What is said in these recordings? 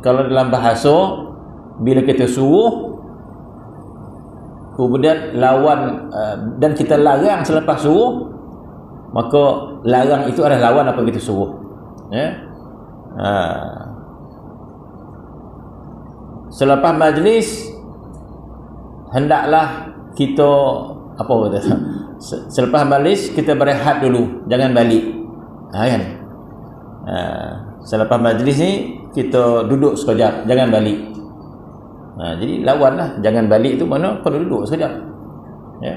Kalau dalam bahasa, bila kita suruh kemudian lawan dan kita larang selepas suruh, maka larang itu adalah lawan apa yang kita suruh. Selepas majlis hendaklah kita apa kata? Selepas majlis kita berehat dulu, jangan balik. Kan? Selepas majlis ni kita duduk sekejap, jangan balik. Jadi lawanlah, jangan balik tu mana kau duduk sekejap. Ya.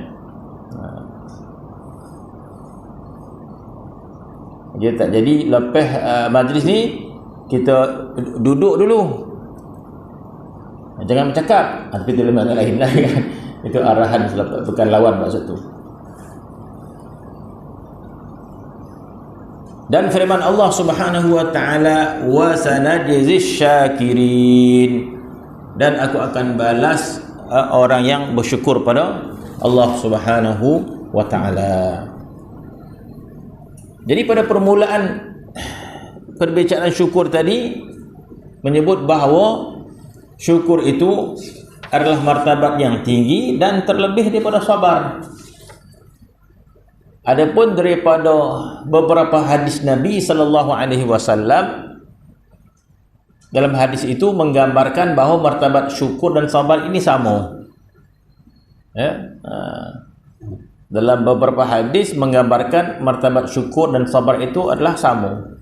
Jadi lepas majlis ni kita duduk dulu. Jangan bercakap, tapi itu lembaga lain lah kan. Itu arahan, bukan lawan maksud tu. Dan firman Allah Subhanahu wa taala, wa sanajzish syakirin, dan aku akan balas orang yang bersyukur pada Allah Subhanahu wa taala. Jadi pada permulaan perbincangan syukur tadi menyebut bahawa syukur itu adalah martabat yang tinggi dan terlebih daripada sabar. Adapun daripada beberapa hadis Nabi sallallahu alaihi wasallam, dalam hadis itu menggambarkan bahawa martabat syukur dan sabar ini sama. Dalam beberapa hadis menggambarkan martabat syukur dan sabar itu adalah sama.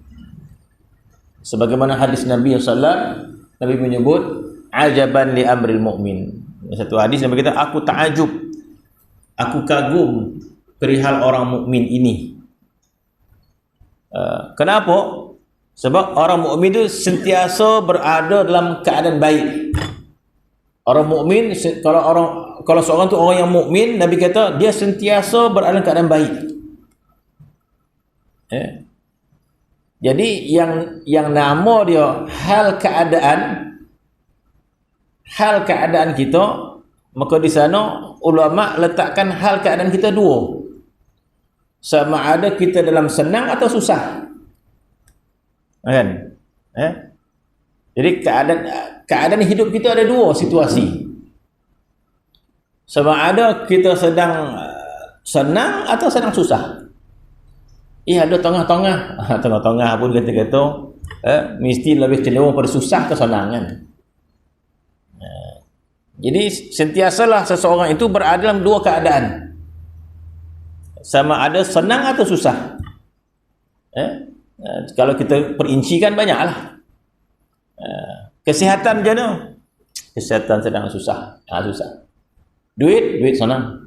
Sebagaimana hadis Nabi sallallahu alaihi wasallam, Nabi menyebut ajaban li amril mu'min. Satu hadis Nabi kata, aku ta'ajub, aku kagum perihal orang mukmin ini. Kenapa? Sebab orang mukmin itu sentiasa berada dalam keadaan baik. Orang mukmin, kalau seorang tu orang yang mukmin, Nabi kata dia sentiasa berada dalam keadaan baik. Jadi yang nama dia hal keadaan kita, maka di sana ulama letakkan hal keadaan kita dua. Sama ada kita dalam senang atau susah. Kan? Jadi keadaan hidup kita ada dua situasi. Sama ada kita sedang senang atau sedang susah. Ada tengah-tengah. Tengah-tengah pun kata-kata mesti lebih cenderung pada susah ke senang kan. Jadi sentiasalah seseorang itu berada dalam dua keadaan. Sama ada senang atau susah. Kalau kita perincikan banyaklah. Kesihatan macam mana? Kesihatan sedang susah. Susah. Duit senang.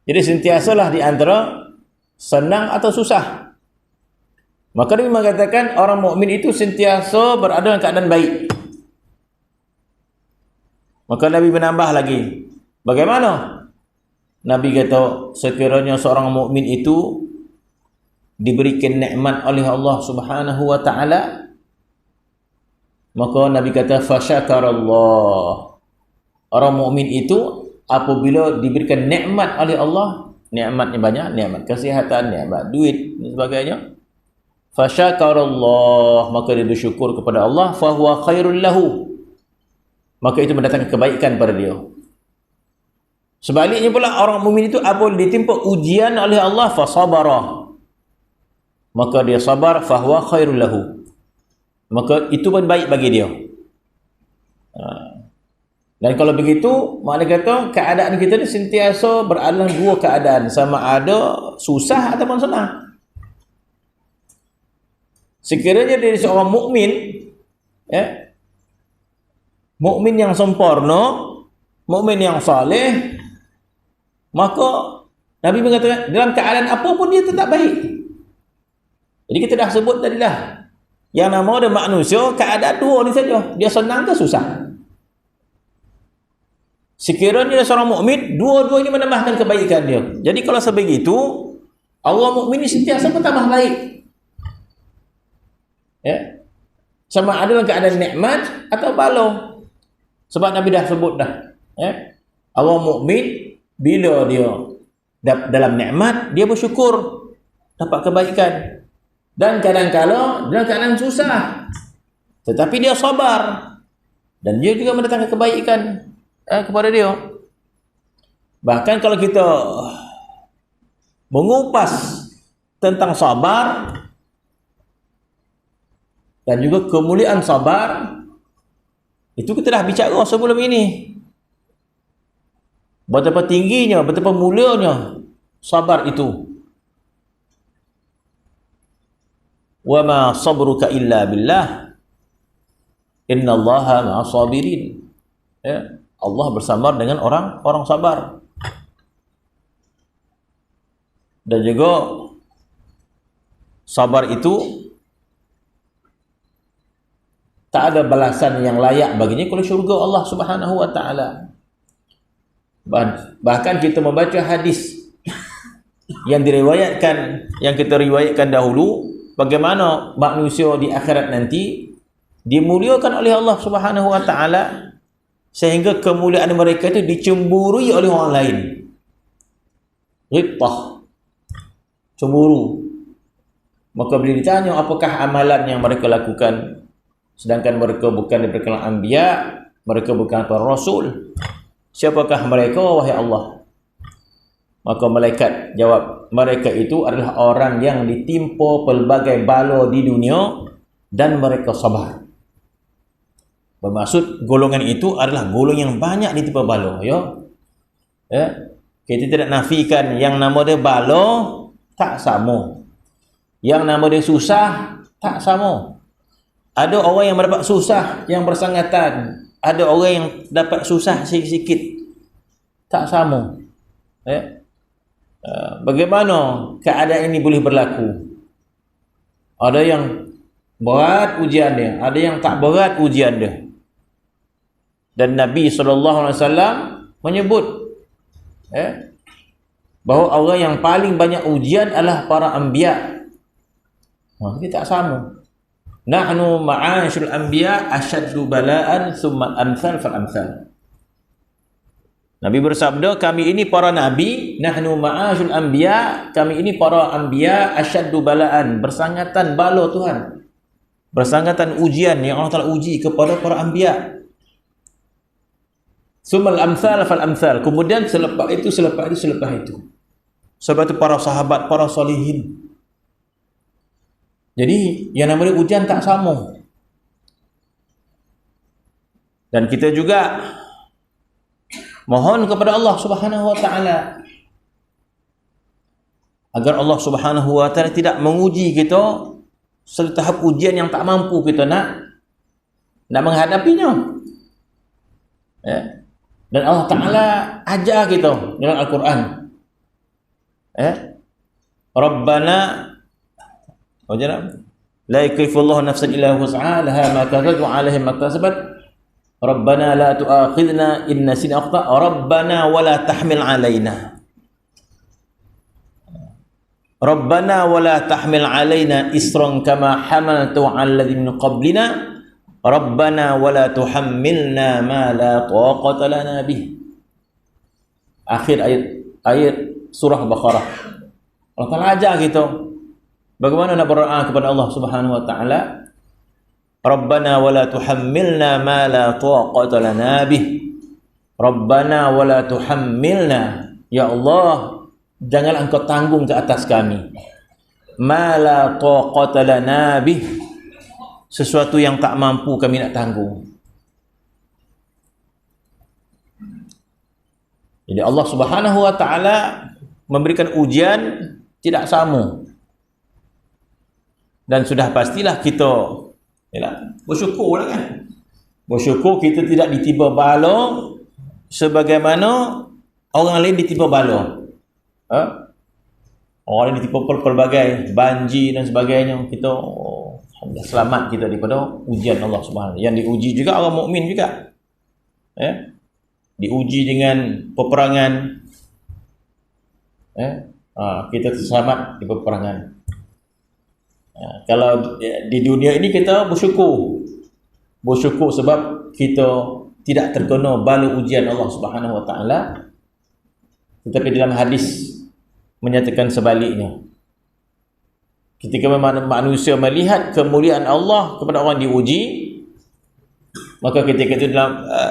Jadi sentiasalah di antara senang atau susah. Maka dia mengatakan orang mukmin itu sentiasa berada dalam keadaan baik. Maka Nabi menambah lagi. Bagaimana? Nabi kata, sekiranya seorang mukmin itu diberikan nikmat oleh Allah Subhanahu wa taala, maka Nabi kata fasyakarallah. Orang mukmin itu apabila diberikan nikmat oleh Allah, nikmatnya banyak, nikmat kesihatan, nikmat duit dan sebagainya, fasyakarallah, maka dia bersyukur kepada Allah, fahuwa khairul lahu, maka itu mendatangkan kebaikan pada dia. Sebaliknya pula orang mukmin itu apabila ditimpa ujian oleh Allah, fasabara, maka dia sabar, fahuwa khairul lahu, maka itu pun baik bagi dia. Dan kalau begitu, makna kata keadaan kita ni sentiasa berada dalam dua keadaan, sama ada susah ataupun senang. Sekiranya dia seorang mukmin, mukmin yang sempurna, mukmin yang saleh, maka Nabi mengatakan dalam keadaan apapun dia tetap baik. Jadi kita dah sebut tadi dah, yang nama dia manusia keadaan dua ni saja, dia senang ke susah. Sekiranya dia seorang mukmin, dua-duanya menambahkan kebaikan dia. Jadi kalau sebegitu, Allah mukmin ini sentiasa bertambah baik. Sama ada dalam keadaan nikmat atau bala. Sebab Nabi dah sebut dah. Allah mukmin bila dia dalam nikmat, dia bersyukur, dapat kebaikan. Dan kadang-kala dalam keadaan susah, tetapi dia sabar. Dan dia juga mendatangkan kebaikan kepada dia. Bahkan kalau kita mengupas tentang sabar dan juga kemuliaan sabar, itu kita dah bicara sebelum ini. Betapa tingginya, betapa mulianya sabar itu. Wa ma sabruka illa billah innallaha ma'as sabirin. Ya, Allah bersama dengan orang sabar. Dan juga sabar itu tak ada balasan yang layak baginya kecuali syurga Allah Subhanahu wa taala. Bahkan kita membaca hadis yang kita riwayatkan dahulu, bagaimana manusia di akhirat nanti dimuliakan oleh Allah Subhanahu wa taala sehingga kemuliaan mereka itu dicemburui oleh orang lain. Ghibtah, cemburu. Maka bila ditanya apakah amalan yang mereka lakukan, sedangkan mereka bukan daripada kalangan anbiya, mereka bukan para rasul, siapakah mereka wahai Allah? Maka malaikat jawab, mereka itu adalah orang yang ditimpa pelbagai bala di dunia dan mereka sabar. Bermaksud golongan itu adalah golongan yang banyak ditimpa bala, ya. Kita tidak nafikan yang nama dia bala tak sama, yang nama dia susah tak sama. Ada orang yang mendapat susah yang bersangatan, ada orang yang dapat susah sikit-sikit, tak sama. Bagaimana keadaan ini boleh berlaku? Ada yang berat ujian dia, ada yang tak berat ujian dia. Dan Nabi SAW menyebut bahawa orang yang paling banyak ujian adalah para anbiya. Ini tak sama. Nahnu ma'asyul anbiya asyaddu bala'an thumma amsal fal amsal. Nabi bersabda, kami ini para nabi, nahnu ma'asyul anbiya, kami ini para anbiya asyaddu bala'an, bersangatan bala Tuhan, bersangatan ujian yang Allah Ta'ala uji kepada para anbiya. Thumma al-amsal fal amsal, kemudian selepas itu. Sebab itu para sahabat, para solihin. Jadi yang namanya ujian tak sama. Dan kita juga mohon kepada Allah Subhanahu wa taala agar Allah Subhanahu wa taala tidak menguji kita setahap ujian yang tak mampu kita nak menghadapinya. Dan Allah Taala ajar kita dalam Al-Quran. Rabbana la yukallifullahu nafsan illa wus'aha laha ma kasabat wa 'alaiha ma kasabat. Rabbana la tu'akhidhna in nasina akhta. Rabbana wa la tahmil 'alaina. Rabbana wa la tahmil 'alaina isran kama hamaltu 'alal ladzina min qablina. Rabbana wa la tuhammilna ma la taqata lana bih. Akhir ayat surah Baqarah. Allah Taala ajar kita bagaimana nak berdoa kepada Allah Subhanahu wa taala. Rabbana wa la tuhammilna ma la taqata lana bih. Rabbana wa la tuhammilna, ya Allah, jangan engkau tanggung ke atas kami ma la taqata lana bih, sesuatu yang tak mampu kami nak tanggung. Jadi Allah Subhanahu wa taala memberikan ujian tidak sama. Dan sudah pastilah kita bersyukurlah kan. Bersyukur kita tidak ditimpa bala sebagaimana orang lain ditimpa bala. Orang lain ditimpa pelbagai banjir dan sebagainya. Kita alhamdulillah selamat kita daripada ujian Allah Subhanahu. Yang diuji juga orang mukmin juga. Diuji dengan peperangan. Kita selamat di peperangan. Kalau di dunia ini kita bersyukur sebab kita tidak terkena bala ujian Allah Subhanahu wa taala. Tetapi dalam hadis menyatakan sebaliknya. ketika manusia melihat kemuliaan Allah kepada orang diuji, maka ketika itu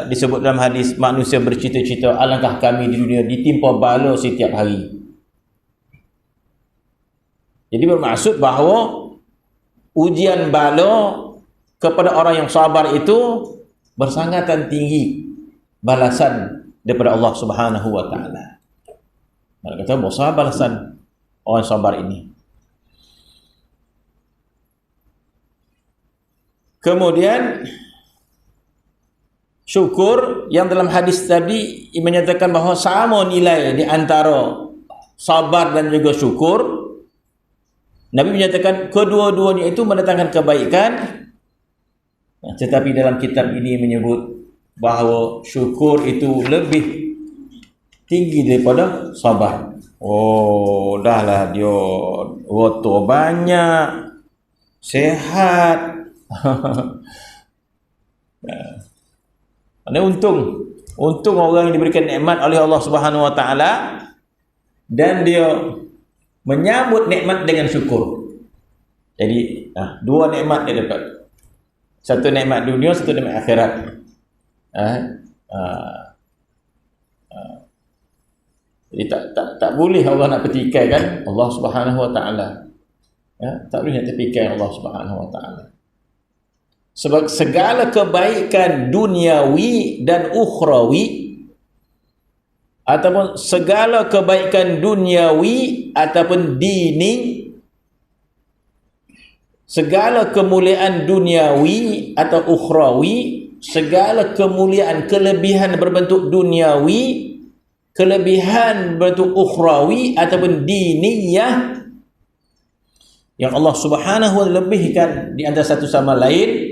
disebut dalam hadis, manusia bercita-cita, alangkah kami di dunia ditimpa bala setiap hari. Jadi bermaksud bahawa ujian bala kepada orang yang sabar itu bersangatan tinggi balasan daripada Allah Subhanahu wa taala. Mereka kata besar balasan orang sabar ini. Kemudian syukur yang dalam hadis tadi menyatakan bahawa sama nilai di antara sabar dan juga syukur. Nabi menyatakan kedua-duanya itu mendatangkan kebaikan. Tetapi dalam kitab ini menyebut bahawa syukur itu lebih tinggi daripada sabar. Oh, dahlah dia waktu banyak, sehat. Ini untung orang yang diberikan nikmat oleh Allah Subhanahu wa taala dan dia menyambut nikmat dengan syukur. Jadi dua nikmat dia dapat. Satu nikmat dunia, satu nikmat akhirat. Jadi tak boleh orang nak petikaikan Allah Subhanahu wa taala. Tak boleh nak petikaikan Allah Subhanahu wa taala. Sebab segala kebaikan duniawi dan ukhrawi, ataupun segala kebaikan duniawi ataupun dini, segala kemuliaan duniawi atau ukhrawi, segala kemuliaan kelebihan berbentuk duniawi, kelebihan berbentuk ukhrawi ataupun diniyah yang Allah Subhanahu wa taala lebihkan di antara satu sama lain,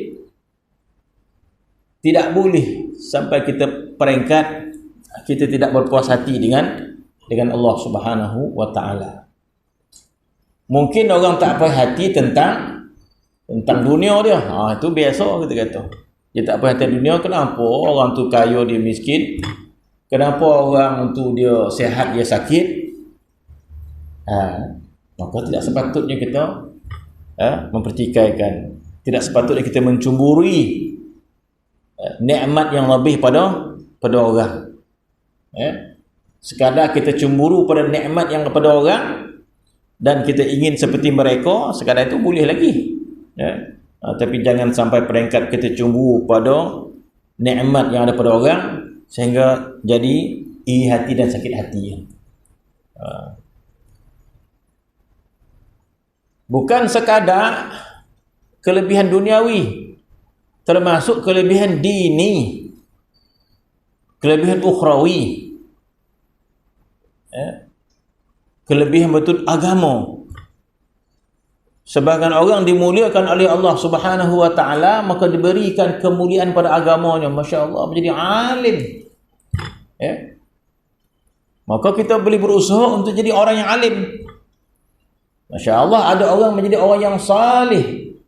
tidak boleh sampai kita peringkat kita tidak berpuas hati dengan Allah Subhanahu wa taala. Mungkin orang tak puas hati tentang dunia dia. Itu biasa kita kata. Dia tak puas hati dunia, kenapa orang tu kaya dia miskin? Kenapa orang tu dia sihat dia sakit? Maka tidak sepatutnya kita mempertikaikan. Tidak sepatutnya kita mencumburui nikmat yang lebih pada orang. Sekadar kita cemburu pada nikmat yang kepada orang dan kita ingin seperti mereka, sekadar itu boleh lagi. Tapi jangan sampai peringkat kita cemburu pada nikmat yang ada pada orang sehingga jadi iri hati dan sakit hati. Bukan sekadar kelebihan duniawi, termasuk kelebihan dini, kelebihan ukhrawi, kelebihan betul agama. Sebahagian orang dimuliakan oleh Allah Subhanahu wa taala, maka diberikan kemuliaan pada agamanya, masya-Allah, menjadi alim. Maka kita boleh berusaha untuk jadi orang yang alim. Masya-Allah, ada orang menjadi orang yang salih,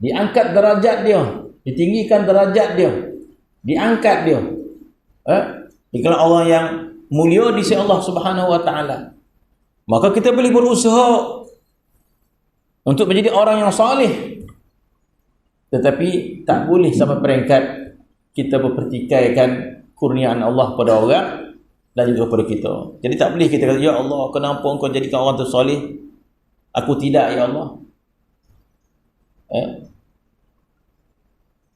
diangkat derajat dia, ditinggikan derajat dia, diangkat dia. Dikala orang yang mulia di sisi Allah Subhanahu wa taala. Maka kita boleh berusaha untuk menjadi orang yang salih. Tetapi tak boleh sampai peringkat kita mempertikaikan kurniaan Allah pada orang dan juga pada kita. Jadi tak boleh kita kata, ya Allah, kenapa engkau jadikan orang tu salih, aku tidak, ya Allah.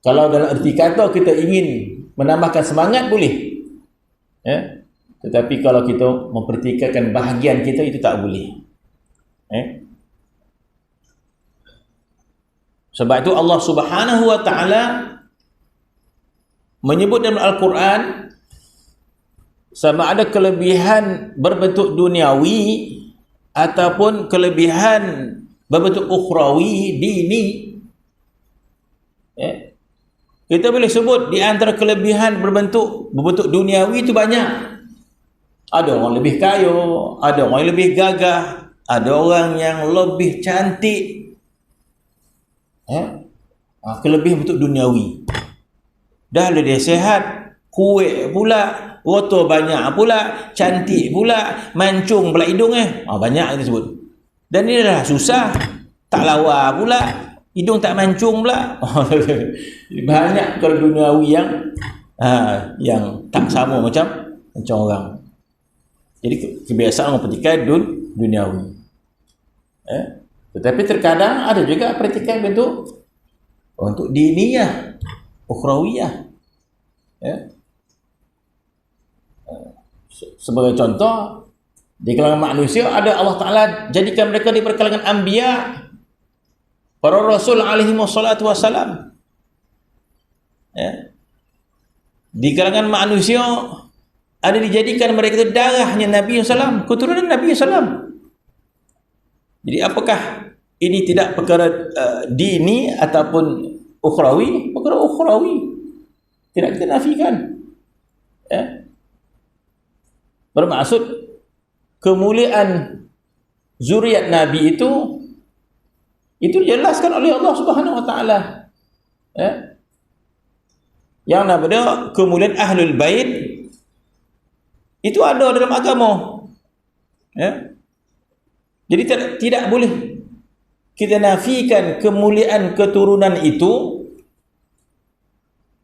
Kalau dalam erti kata kita ingin menambahkan semangat, boleh. Tetapi kalau kita mempertikaikan bahagian kita, itu tak boleh. Sebab itu Allah Subhanahu wa taala menyebut dalam Al-Quran, sama ada kelebihan berbentuk duniawi ataupun kelebihan berbentuk ukhrawi, dini. Kita boleh sebut di antara kelebihan berbentuk duniawi itu banyak. Ada orang lebih kaya, ada orang yang lebih gagah, ada orang yang lebih cantik. Kelebihan bentuk duniawi. Dah lah dia sehat, kuat pula, rotor banyak pula, cantik pula, mancung pula hidung banyak kita sebut. Dan ini adalah susah. tak lawa pula, hidung tak mancung pula. Banyak kalau duniawi yang tak sama macam orang. Jadi kebiasaan orang petikai duniawi. Tetapi terkadang ada juga petikai bentuk untuk diniyah, ukhrawiyah. Sebagai contoh, di kalangan manusia ada Allah Ta'ala jadikan mereka di kalangan anbiya, para rasul alaihi wassalatu wassalam. Di kalangan manusia ada dijadikan mereka itu darahnya Nabi SAW, keturunan Nabi SAW. Jadi apakah ini tidak perkara dini ataupun ukhrawi? Perkara ukhrawi, tidak kita nafikan. Bermaksud kemuliaan zuriat Nabi itu dijelaskan oleh Allah Subhanahu wa taala. Yang namanya kemuliaan ahlul bait itu ada dalam agama. Jadi tidak boleh kita nafikan kemuliaan keturunan itu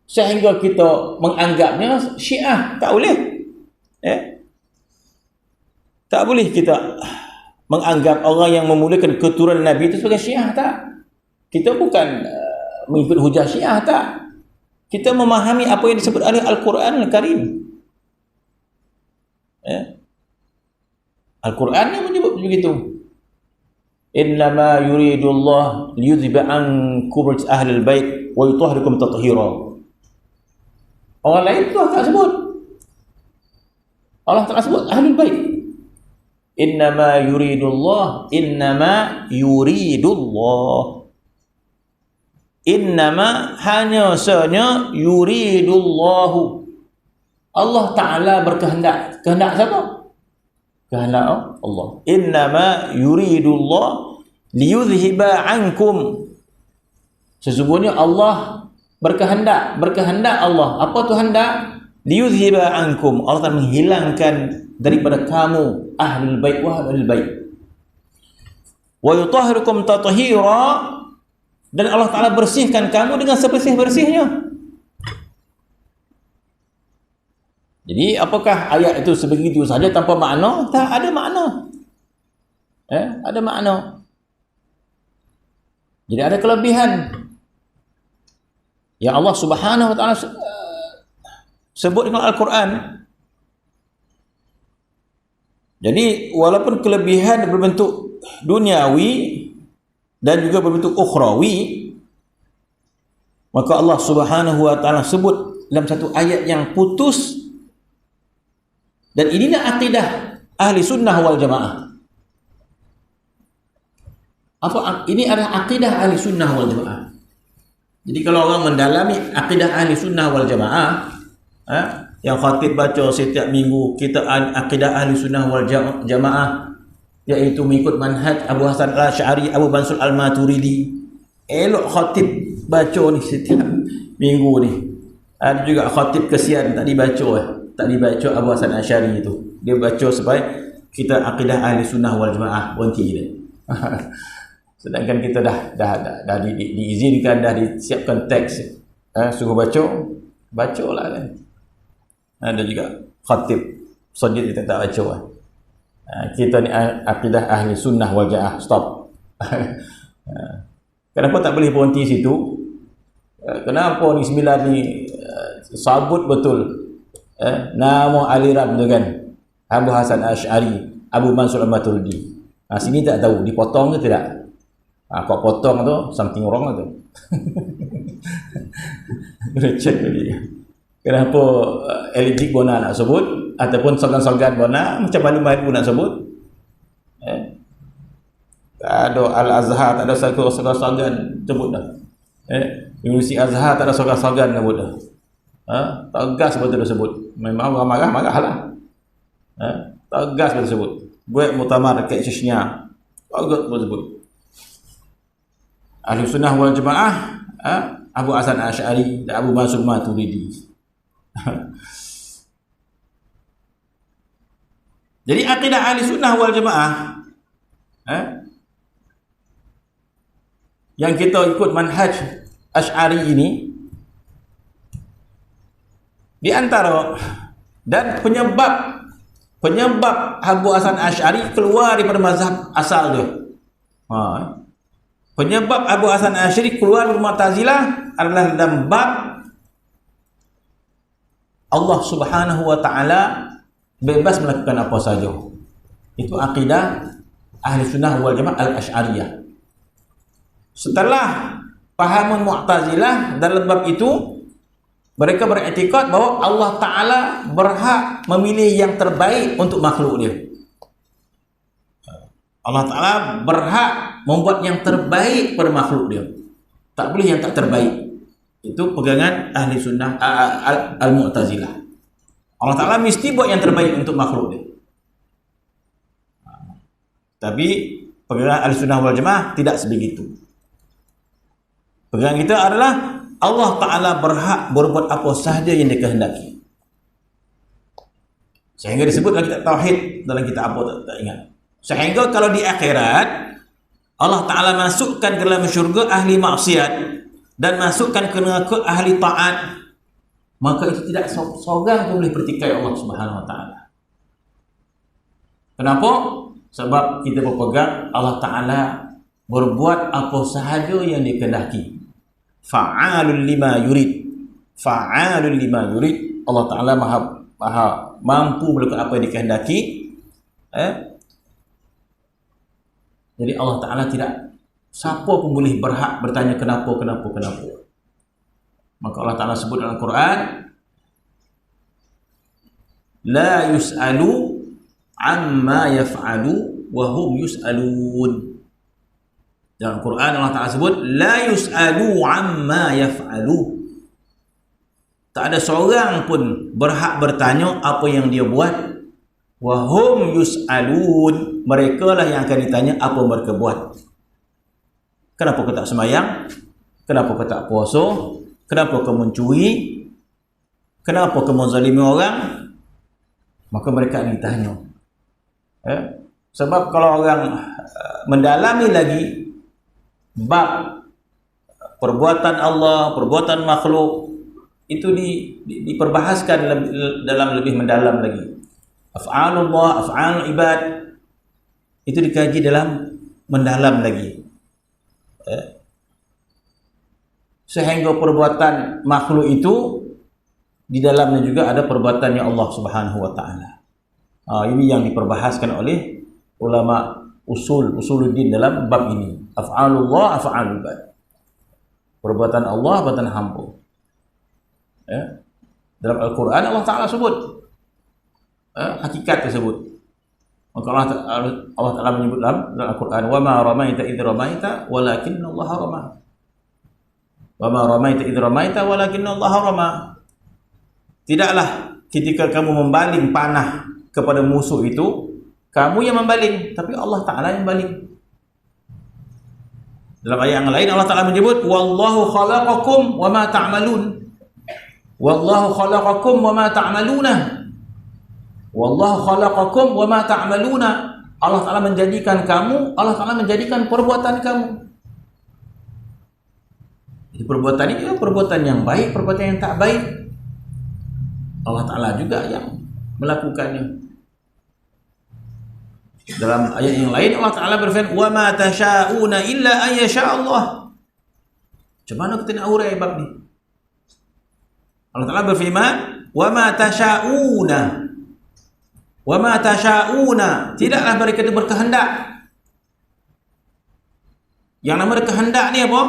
sehingga kita menganggapnya Syiah. Tak boleh. Tak boleh kita menganggap orang yang memuliakan keturunan Nabi itu sebagai Syiah, tak. Kita bukan mengikut hujah Syiah, tak. Kita memahami apa yang disebut oleh Al-Quran Al-Karim. Al-Quran yang menyebut begitu. Innama yuridullah liyudhiba ankum ahlul bait wa yutahhirakum tathira. Orang lain tu tak sebut. Allah tak sebut ahlul bait. Innama yuridullah innama hanya sahaja yuridullahu, Allah Ta'ala berkehendak. Kehendak siapa? Kehendak Allah. Innama yuridullah liyudhiba ankum, sesungguhnya Allah berkehendak Allah. Apa tu hendak? Liyudhiba ankum, Allah akan menghilangkan daripada kamu ahlul bait wa ahlul bait. Wa yutahhirukum tathira, dan Allah Ta'ala bersihkan kamu dengan sebersih-bersihnya. Jadi apakah ayat itu sebegitu saja tanpa makna? Tak, ada makna. Ada makna. Jadi ada kelebihan yang Allah Subhanahu wa taala sebut dalam Al-Quran. Jadi walaupun kelebihan berbentuk duniawi dan juga berbentuk ukhrawi, maka Allah Subhanahu wa taala sebut dalam satu ayat yang putus. Dan inilah akidah ahli sunnah wal jamaah. Ini adalah akidah ahli sunnah wal jamaah. Jadi kalau orang mendalami akidah ahli sunnah wal jamaah, yang khatib baca setiap minggu kitab akidah ahli sunnah wal jamaah, iaitu mengikut manhaj Abu Hasan al-Asy'ari, Abu Mansur al-Maturidi. Elok khatib baca ni setiap minggu ni. Ada juga khatib kesian tak dibaca Abu Hasan al-Asy'ari itu. Dia baca supaya kita akidah ahli sunnah wal jamaah berhenti dia. Sedangkan kita dah diizinkan, dah disiapkan teks, suruh bacalah kan. Ada juga khatib sujud kita tak baca. Kita ni akidah ahli sunnah wal jamaah. Stop. Kenapa tak boleh berhenti situ? Kenapa ni sembilan ni sabut betul nama aliran tu kan, Abu Hasan al-Asy'ari, Abu Mansur al-Maturidi. Sini tak tahu dipotong ke tidak. Kau potong tu something wrong tu. Kena check lagi. Kenapa Elijik Bona nak sebut, ataupun slogan-slogan Bona macam malu-malu nak sebut. Tak ada Al-Azhar, tak ada slogan sebut dah. Universiti Azhar tak ada slogan sebut dah. Tegas betul sebut. Memang orang marah lah. Tegas betul sebut. Buat muktamar dekat Chechnya, tegas betul sebut. Ahli sunnah wal jamaah, Abu Hasan al-Asy'ari dan Abu Mansur al-Maturidi. Jadi akidah ahli sunnah wal jamaah yang kita ikut manhaj Asy'ari ini, di antara dan penyebab Abu Hasan Asy'ari keluar daripada mazhab asal dia. Penyebab Abu Hasan Asy'ari keluar dari Mu'tazilah adalah dalam bab Allah Subhanahu wa taala bebas melakukan apa saja. Itu akidah Ahli Sunnah wal Jamaah Al-Asy'ariyah. Setelah pahaman Mu'tazilah dalam bab itu, mereka beriktikad bahawa Allah Ta'ala berhak memilih yang terbaik untuk makhluk dia. Allah Ta'ala berhak membuat yang terbaik pada makhluk dia. Tak boleh yang tak terbaik. Itu pegangan Ahli Sunnah Al-Mu'tazilah. Allah Ta'ala mesti buat yang terbaik untuk makhluk dia. Tapi pegangan Ahli Sunnah wal Jamaah tidak sebegitu. Pegangan kita adalah Allah Ta'ala berhak berbuat apa sahaja yang dikehendaki. Sehingga disebut dalam kitab Tauhid, dalam kitab apa tak ingat. Sehingga kalau di akhirat Allah Ta'ala masukkan ke dalam syurga ahli maksiat dan masukkan ke neraka ahli taat, maka itu tidak seorang pun boleh pertikai Allah Subhanahu wa taala. Kenapa? Sebab kita berpegang Allah Ta'ala berbuat apa sahaja yang dikehendaki. Fa'alul lima yurid. Fa'alul lima yurid. Allah Ta'ala maha mampu melakukan apa yang dikehendaki. Jadi Allah Ta'ala tidak, siapa pun boleh berhak bertanya kenapa. Maka Allah Ta'ala sebut dalam Quran, la yus'alu amma yaf'alu wa hum yus'alun. Dalam Quran Allah Ta'ala sebut la yus'alu amma yaf'alu. Tak ada seorang pun berhak bertanya apa yang dia buat. Wa hum yus'alun, mereka lah yang akan ditanya apa mereka buat. Kenapa kau tak sembahyang? Kenapa kau tak puasa? Kenapa kau mencuri? Kenapa kau menzalimi orang? Maka mereka akan ditanya. Sebab kalau orang mendalami lagi bab perbuatan Allah, perbuatan makhluk, itu diperbahaskan dalam lebih mendalam lagi. Af'alullah, af'alul ibad, itu dikaji dalam mendalam lagi. Sehingga perbuatan makhluk itu di dalamnya juga ada perbuatannya Allah Subhanahu wa taala. Ini yang diperbahaskan oleh ulama usuluddin dalam bab ini. Af'alullah, af'alul ibad. Perbuatan Allah, perbuatan hamba. Dalam Al-Quran Allah Ta'ala sebut hakikat tersebut. Maka Allah Ta'ala menyebut dalam Al-Quran, wa ma ramaita idh ramaita walakinna Allah rama. Wa ma ramaita idh ramaita walakinna Allah rama. Tidaklah ketika kamu membaling panah kepada musuh itu kamu yang membaling, tapi Allah Ta'ala yang baling. Dalam ayat yang lain Allah Ta'ala menyebut wallahu khalaqakum wa ma ta'malun. Wallahu khalaqakum wa ma ta'maluna. Wallahu khalaqakum wa ma ta'maluna. Allah Ta'ala menjadikan kamu, Allah Ta'ala menjadikan perbuatan kamu. Jadi perbuatan ini perbuatan yang baik, perbuatan yang tak baik, Allah Ta'ala juga yang melakukannya. Dalam ayat yang lain Allah Ta'ala berfirman, wa ma tasha'una illa an yasha Allah. Macam mana kita nak urai bab ni? Allah Ta'ala berfirman, wa ma tasha'una, wa ma tasha'una, tidaklah mereka itu berkehendak. Yang nama kehendak ni apa?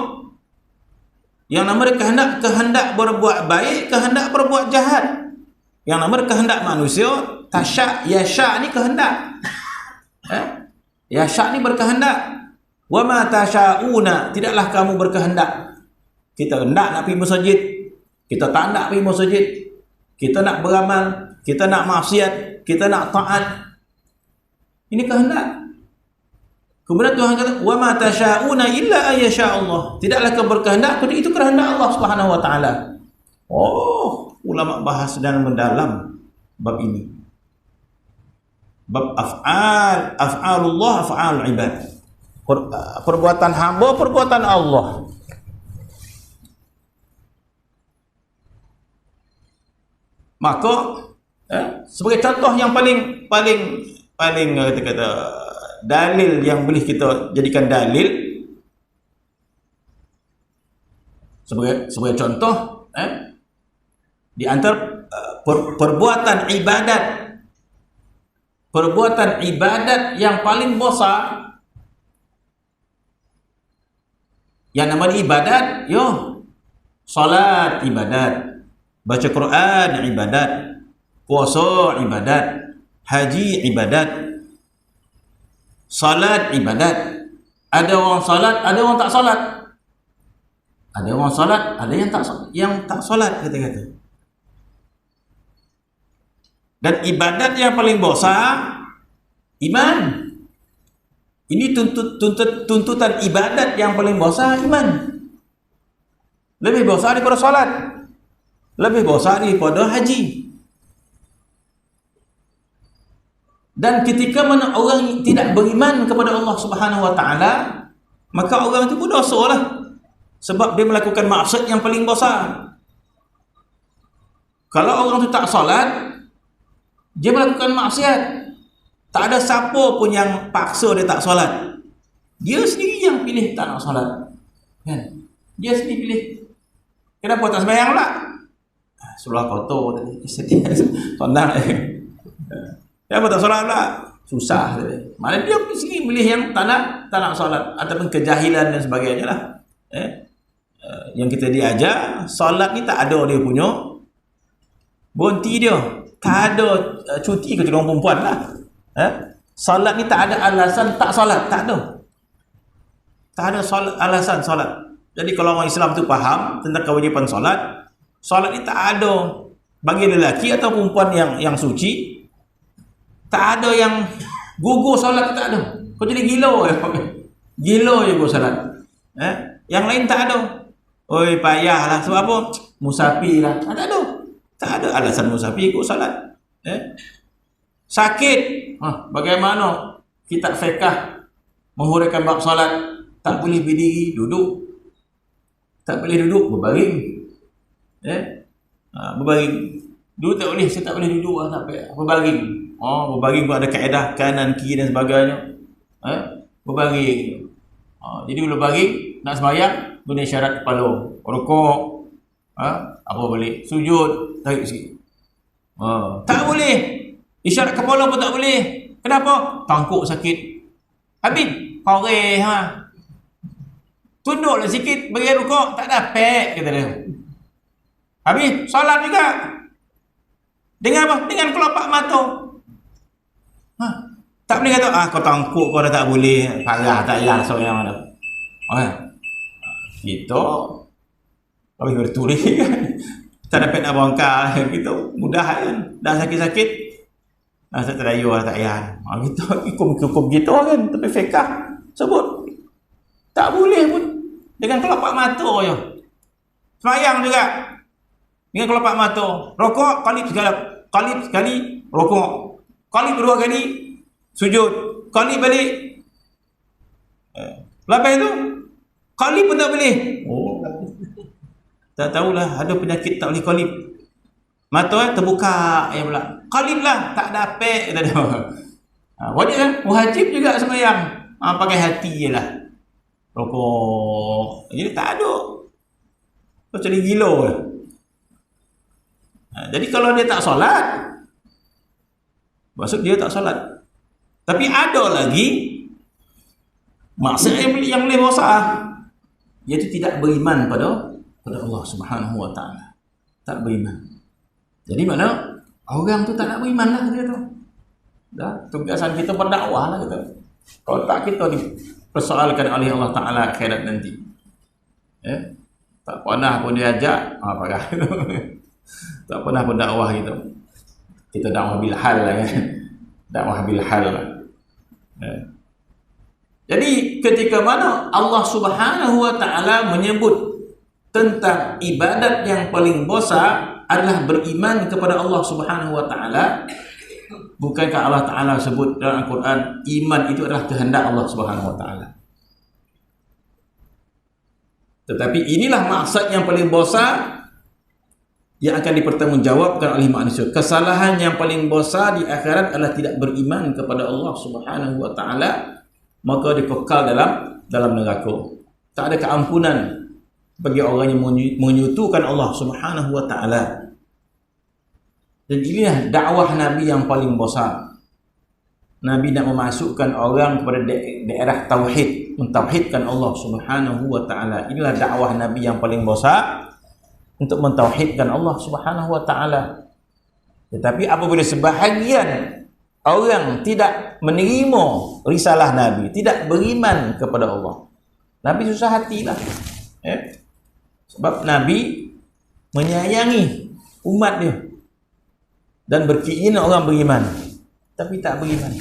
Yang nama kehendak berbuat baik, kehendak berbuat jahat. Yang nama kehendak manusia, tasya, yasha ni kehendak. Yasha ni berkehendak. Wa ma tasha'una, tidaklah kamu berkehendak. Kita hendak nak pergi masjid, kita tak nak pergi masjid. Kita nak beramal, kita nak maksiat, kita nak taat. Ini kehendak. Kemudian Tuhan kata, wa ma tasha'una illa an yasha Allah. Tidaklah kamu berkehendak, itu kehendak Allah Subhanahu wa taala. Oh, ulama bahas dan mendalam bab ini. Bab af'alullah, af'alul ibad. perbuatan hamba, perbuatan Allah. Maka sebagai contoh yang paling kata dalil yang boleh kita jadikan dalil sebagai contoh di antara perbuatan ibadat yang paling besar yang namanya ibadat, salat ibadat, baca Quran ibadat, puasa ibadat, haji ibadat, salat ibadat. Ada orang salat, ada orang tak salat. Ada orang salat, ada yang tak salat, kata-kata. Dan ibadat yang paling besar iman. Ini tuntutan ibadat yang paling besar iman. Lebih besar daripada salat, lebih besar daripada haji. Dan ketika mana orang tidak beriman kepada Allah Subhanahu wa taala, maka orang itu pun dosalah, sebab dia melakukan maksiat yang paling besar. Kalau orang itu tak salat, dia melakukan maksiat. Tak ada siapa pun yang paksa dia tak solat. Dia sendiri yang pilih tak nak solat. Kan? Dia sendiri pilih. Kenapa tak sembahyang pula? Sebelah kotor tadi. Sondang. Kenapa tak solat pula? Susah tadi. Maksudnya dia sendiri pilih yang tak nak solat. Ataupun kejahilan dan sebagainya lah. Yang kita diajar, solat ni tak ada dia punya berhenti dia. Tak ada cuti kecuali orang perempuan lah. Salat ni tak ada alasan tak salat, tak ada. Tak ada alasan salat. Jadi kalau orang Islam tu faham tentang kewajipan salat, salat ni tak ada bagi lelaki atau perempuan yang suci. Tak ada yang gugur salat, tak ada. Kau jadi gila je. Gila je kau salat. Yang lain tak ada. Oi, payahlah sebab apa? Musafir lah. Tak ada. Tak ada alasan musafir kau salat. Sakit, bagaimana kitab fiqh menghuraikan bab salat? Tak boleh berdiri, duduk. Tak boleh duduk, berbaring. Berbaring. Dulu tak boleh, saya tak boleh duduk lah, tak boleh. Berbaring. Berbaring pun ada kaedah kanan, kiri dan sebagainya. Berbaring. Jadi bila berbaring, nak sembahyang, guna syarat kepala. Rukuk, apa boleh? Sujud, tarik sikit. Tak boleh. Isyarat kepala pun tak boleh. Kenapa? Tangkuk sakit. Habis. Koreh. Tunduklah sikit bagi rukuk. Tak dapat, kata dia. Habis. Salat juga. Dengan apa? Dengan kelopak mata. Tak boleh kata, kau tangkuk kau dah tak boleh. Parah tak payah seorang mana. Gitu. Habis bertulis kan. Tak dapat nak bongkar. Gitu. Mudah kan. Dah sakit-sakit. Saya terayu lah tak payah. Gitu. Hukum gitu kan. Tapi fiqh sebut. Tak boleh pun. Dengan kelopak mata je. Semayang juga. Dengan kelopak mata. Rokok, kalip sekali, rokok. Kalip kedua kali, sujud. Kalip balik. Lepas itu, kalip pun tak boleh. Tak tahulah. Ada penyakit tak boleh kalip. Mata terbuka pula. Kalip lah. Tak dapat. Wajib kan? Wajib juga sembahyang. Pakai hati je lah. Rokok. Jadi tak ada. Macam ni gila lah. Jadi kalau dia tak solat, maksud dia tak solat. Tapi ada lagi maksud yang lebih besar, iaitu tidak beriman pada Allah Subhanahu wa taala. Tak beriman. Jadi mana orang tu tak nak beriman lah dia tu. Dah, tugasan kita berdakwah lah kita. Kalau tak kita dipersoalkan oleh Allah Taala akhirat nanti. Tak pernah pun dia ajak, parah. Tak pernah pun dakwah gitu. Kita dakwah bil hal lah kan. Dakwah bil hal lah. Jadi ketika mana Allah Subhanahu wa taala menyebut tentang ibadat yang paling besar adalah beriman kepada Allah Subhanahu wa taala, bukankah Allah Taala sebut dalam Al-Quran iman itu adalah kehendak Allah Subhanahu wa taala? Tetapi inilah maksud yang paling besar yang akan dipertanggungjawabkan oleh manusia. Kesalahan yang paling besar di akhirat adalah tidak beriman kepada Allah Subhanahu wa taala, maka dikekal dalam neraka. Tak ada keampunan bagi orang yang menyutukan Allah Subhanahu wa taala. Dan inilah dakwah Nabi yang paling besar. Nabi nak memasukkan orang kepada daerah tauhid, mentauhidkan Allah Subhanahu wa taala. Inilah dakwah Nabi yang paling besar, untuk mentauhidkan Allah Subhanahu wa taala. Tetapi apabila sebahagian orang tidak menerima risalah Nabi, tidak beriman kepada Allah, Nabi susah hatilah. Sebab Nabi menyayangi umat dia dan berkeinginan orang beriman, tapi tak beriman.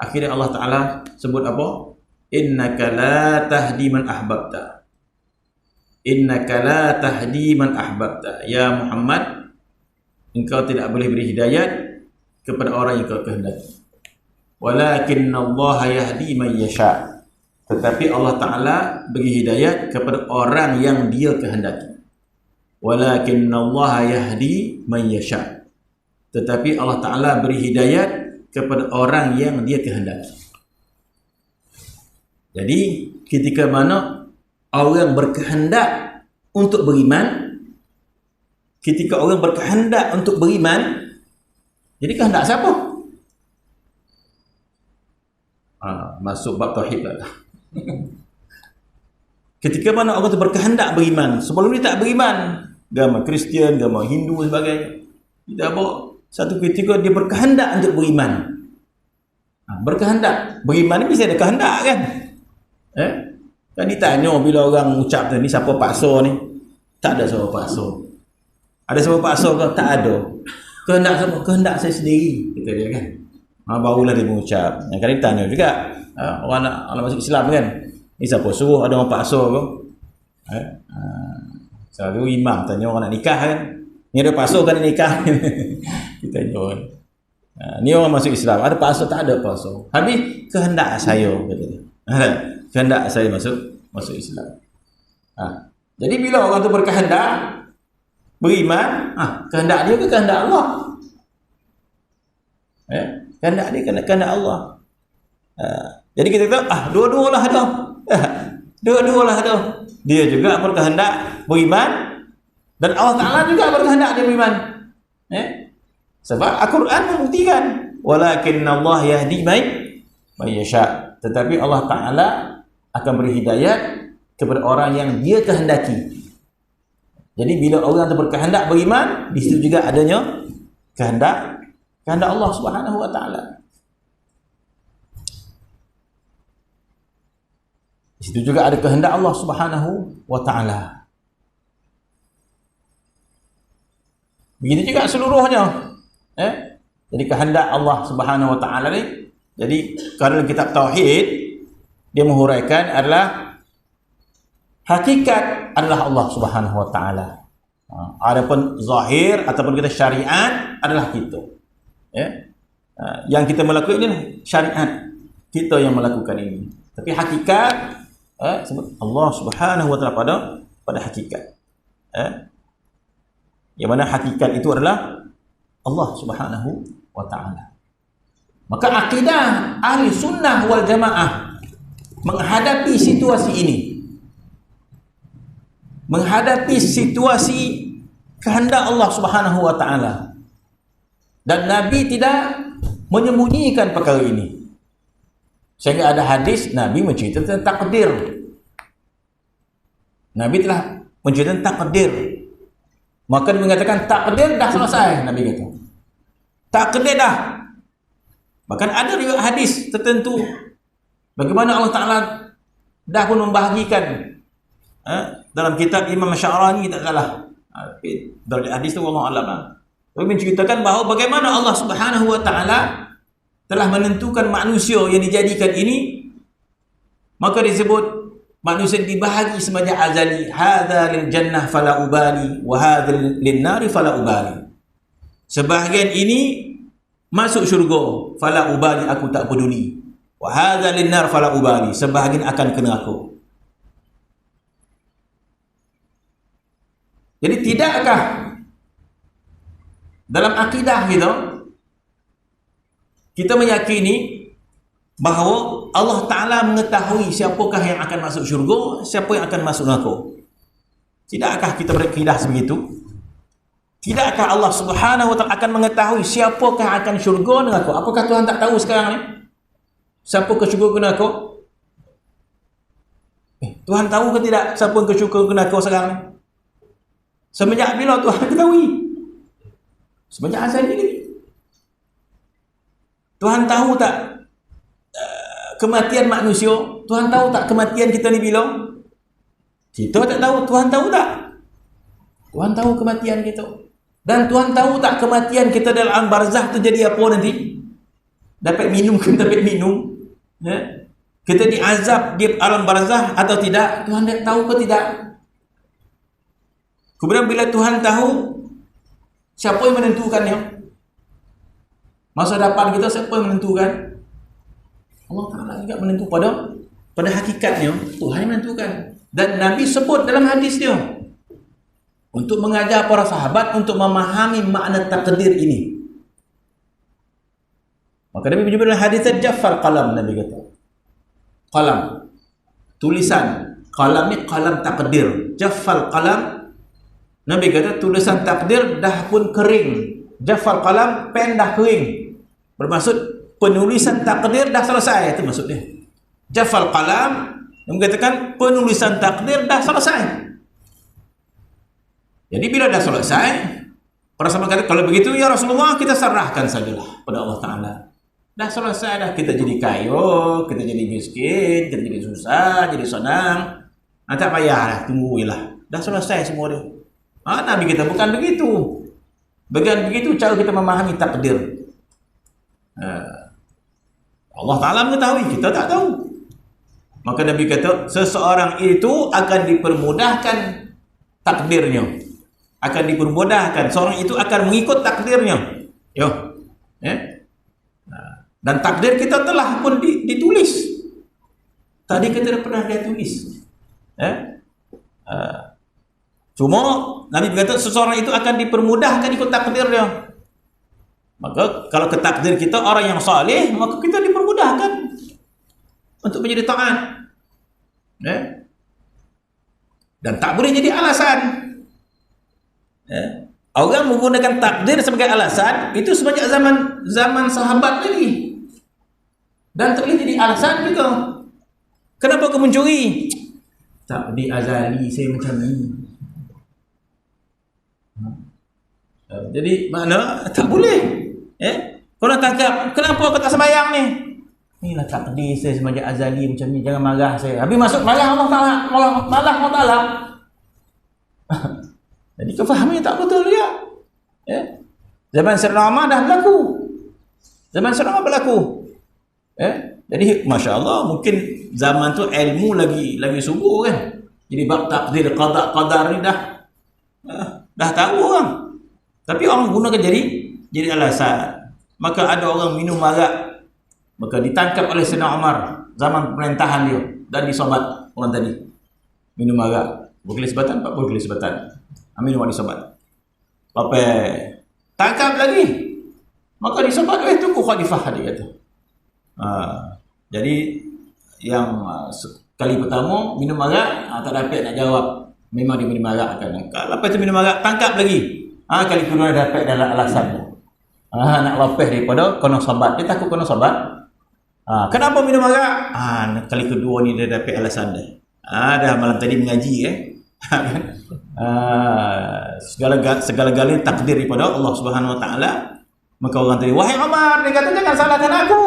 Akhirnya Allah Ta'ala sebut apa? Innaka la tahdi man ahbabta. Innaka la tahdi man ahbabta. Ya Muhammad, engkau tidak boleh beri hidayat kepada orang yang kau kehendaki. Walakinna Allah yahdi man yasha. Tetapi Allah Ta'ala beri hidayat kepada orang yang dia kehendaki. Walakinna Allah yahdi man yasha. Tetapi Allah Ta'ala beri hidayat kepada orang yang dia kehendaki. Jadi ketika mana orang berkehendak untuk beriman, ketika orang berkehendak untuk beriman, jadi kehendak siapa? Masuk bab tauhid lah. Ketika mana orang itu berkehendak beriman, sebelum dia tak beriman, agama Kristian, agama Hindu dan sebagainya, tidak apa, satu ketika dia berkehendak untuk beriman. Berkehendak beriman ni mesti ada kehendak kan? Kan ditanya bila orang ucap ni, siapa paksa ni? Tak ada siapa paksa. Ada siapa paksa ke? Tak ada. Kehendak siapa? Kehendak saya sendiri, kata dia kan. Barulah dia mengucap. Yang kali tanya juga, orang nak masuk Islam kan, ni siapa suruh? Ada orang paksa ke? Selalu imam tanya orang nak nikah kan, ni ada paksa kan nikah? Kita tanya, ni orang masuk Islam, ada paksa? Tak ada paksa. Habis kehendak saya, kata dia. Kehendak saya masuk Islam. Jadi bila orang tu berkehendak beriman, kehendak dia ke kehendak Allah? Kehendak dia kehendak Allah. Jadi kita kata, dua-dualah ada. Dua-dualah ada. Dia juga berkehendak beriman dan Allah Ta'ala juga berkehendak dia beriman. Sebab Al-Quran membuktikan, walakinna Allah yahdi man yasha. Tetapi Allah Ta'ala akan beri hidayat kepada orang yang dia kehendaki. Jadi bila orang itu berkehendak beriman, di situ juga adanya kehendak Allah Subhanahu wa taala. Di situ juga ada kehendak Allah Subhanahu wa taala. Begitu juga seluruhnya. Jadi kehendak Allah Subhanahu wa taala ni, jadi kalau kitab tauhid dia menghuraikan adalah hakikat adalah Allah Subhanahu wa taala. Adapun zahir ataupun kita syariat adalah kita. Yang kita melakukan ini syariat, kita yang melakukan ini. Tapi hakikat sebut Allah Subhanahu wa taala pada hakikat. Yang mana hakikat itu adalah Allah Subhanahu wa taala. Maka akidah ahli sunnah wal jamaah menghadapi situasi ini, menghadapi situasi kehendak Allah Subhanahu wa taala, dan Nabi tidak menyembunyikan perkara ini. Sehingga ada hadis Nabi menceritakan tentang takdir. Nabi telah menceritakan takdir. Maka dia mengatakan takdir dah selesai, Nabi kata. Takdir dah. Bahkan ada riwayat hadis tertentu bagaimana Allah Ta'ala dah pun membahagikan dalam kitab Imam Sya'rani, tak salah. Dari hadis itu Allah Alam. Dia menceritakan bahawa bagaimana Allah Subhanahu wa taala telah menentukan manusia yang dijadikan ini, maka disebut manusia dibahagi semenjak azali. Hadza lil jannah fala ubali wa hadza lin nari fala ubali. Sebahagian ini masuk syurga, fala ubali, aku tak peduli. Wa hadza lin nar fala ubali, sebahagian akan ke neraka. Jadi tidakkah dalam akidah kita meyakini bahawa Allah Ta'ala mengetahui siapakah yang akan masuk syurga, siapa yang akan masuk neraka? Tidakkah kita berakidah sebegitu? Tidakkah Allah Subhanahu Wa Ta'ala akan mengetahui siapakah akan syurga, neraka? Apakah Tuhan tak tahu sekarang ni? Siapa ke syurga ke neraka? Tuhan tahu ke tidak siapa yang ke syurga ke neraka sekarang ni? Semenjak bila Tuhan ketahui? Semenjak azal ini. Tuhan tahu tak kematian manusia? Tuhan tahu tak kematian kita ni bila? Kita tak tahu. Tuhan tahu tak? Tuhan tahu kematian kita. Dan Tuhan tahu tak kematian kita dalam barzah tu jadi apa nanti? Dapat minum ke tak dapat minum? Ya? Kita diazab di alam barzah atau tidak? Tuhan tak tahu ke tidak? Kemudian bila Tuhan tahu, siapa yang menentukannya? Masa depan kita siapa yang menentukan? Allah Ta'ala juga menentukan pada hakikatnya Tuhan yang menentukan. Dan Nabi sebut dalam hadis dia untuk mengajar para sahabat untuk memahami makna takdir ini. Maka Nabi menyebut dalam hadis jaffal qalam, Nabi kata. Qalam, tulisan. Qalam ni qalam takdir. Jaffal qalam, Nabi kata tulisan takdir dah pun kering. Jaffal qalam, pen dah kering. Bermaksud penulisan takdir dah selesai, itu maksud dia. Jaffal qalam mengatakan penulisan takdir dah selesai. Jadi bila dah selesai, para sahabat kata, kalau begitu ya Rasulullah, kita serahkan sajalah pada Allah Ta'ala. Dah selesai dah, kita jadi kaya, kita jadi miskin, kita jadi susah, jadi senang. Tak payahlah, tunggu je lah. Dah selesai semua dia. Nabi kita bukan begitu. Bukan begitu cara kita memahami takdir. Allah Ta'ala mengetahui, kita tak tahu. Maka Nabi kata, seseorang itu akan dipermudahkan takdirnya. Akan dipermudahkan. Seorang itu akan mengikut takdirnya. Dan takdir kita telah pun ditulis. Tadi kita dah pernah dia tulis. Cuma Nabi berkata seseorang itu akan dipermudahkan ikut takdir dia. Maka kalau ke takdir kita orang yang saleh, maka kita dipermudahkan untuk menjadi taat. Dan tak boleh jadi alasan. Orang menggunakan takdir sebagai alasan itu semenjak zaman sahabat lagi. Dan tak boleh jadi alasan juga. Kenapa kau mencuri? Tak diazali saya macam ni. Jadi mana tak boleh. Kau nak tangkap, kenapa kau tak sembahyang ni? Inilah takdir saya semenjak azali macam ni, jangan marah saya. Habis masuk marah Allah Ta'ala, marah Allah Ta'ala. Jadi kau faham tak betul juga. Zaman Sayyidina Umar dah berlaku. Zaman Sayyidina Umar berlaku. Jadi Masya Allah, mungkin zaman tu ilmu lagi subur kan. Jadi bab takdir, qadar ni dah tahu orang. Tapi orang gunakan jadi alasan. Maka ada orang minum arak, maka ditangkap oleh Sayyidina Umar zaman pemerintahan dia dan disobat orang tadi. Minum arak, boleh sebatan, tak boleh sebatan. Minum arak disobat. Apa? Tangkap lagi. Maka disobat, tunggu khalifah dia kata. Jadi yang kali pertama minum arak, tak dapat nak jawab. Memang dia minum arak kan. Lepas tu minum arak, tangkap lagi. Kali kedua dapat dalam alasan. Nak lepas daripada kena sobat. Dia takut kena sobat. Kenapa minum arak? Kali kedua ni dia dapat alasan dia. Dah malam tadi mengaji segala-galanya takdir daripada Allah Subhanahu Wa Taala. Maka orang tadi, wahai Umar, dia kata jangan salahkan aku.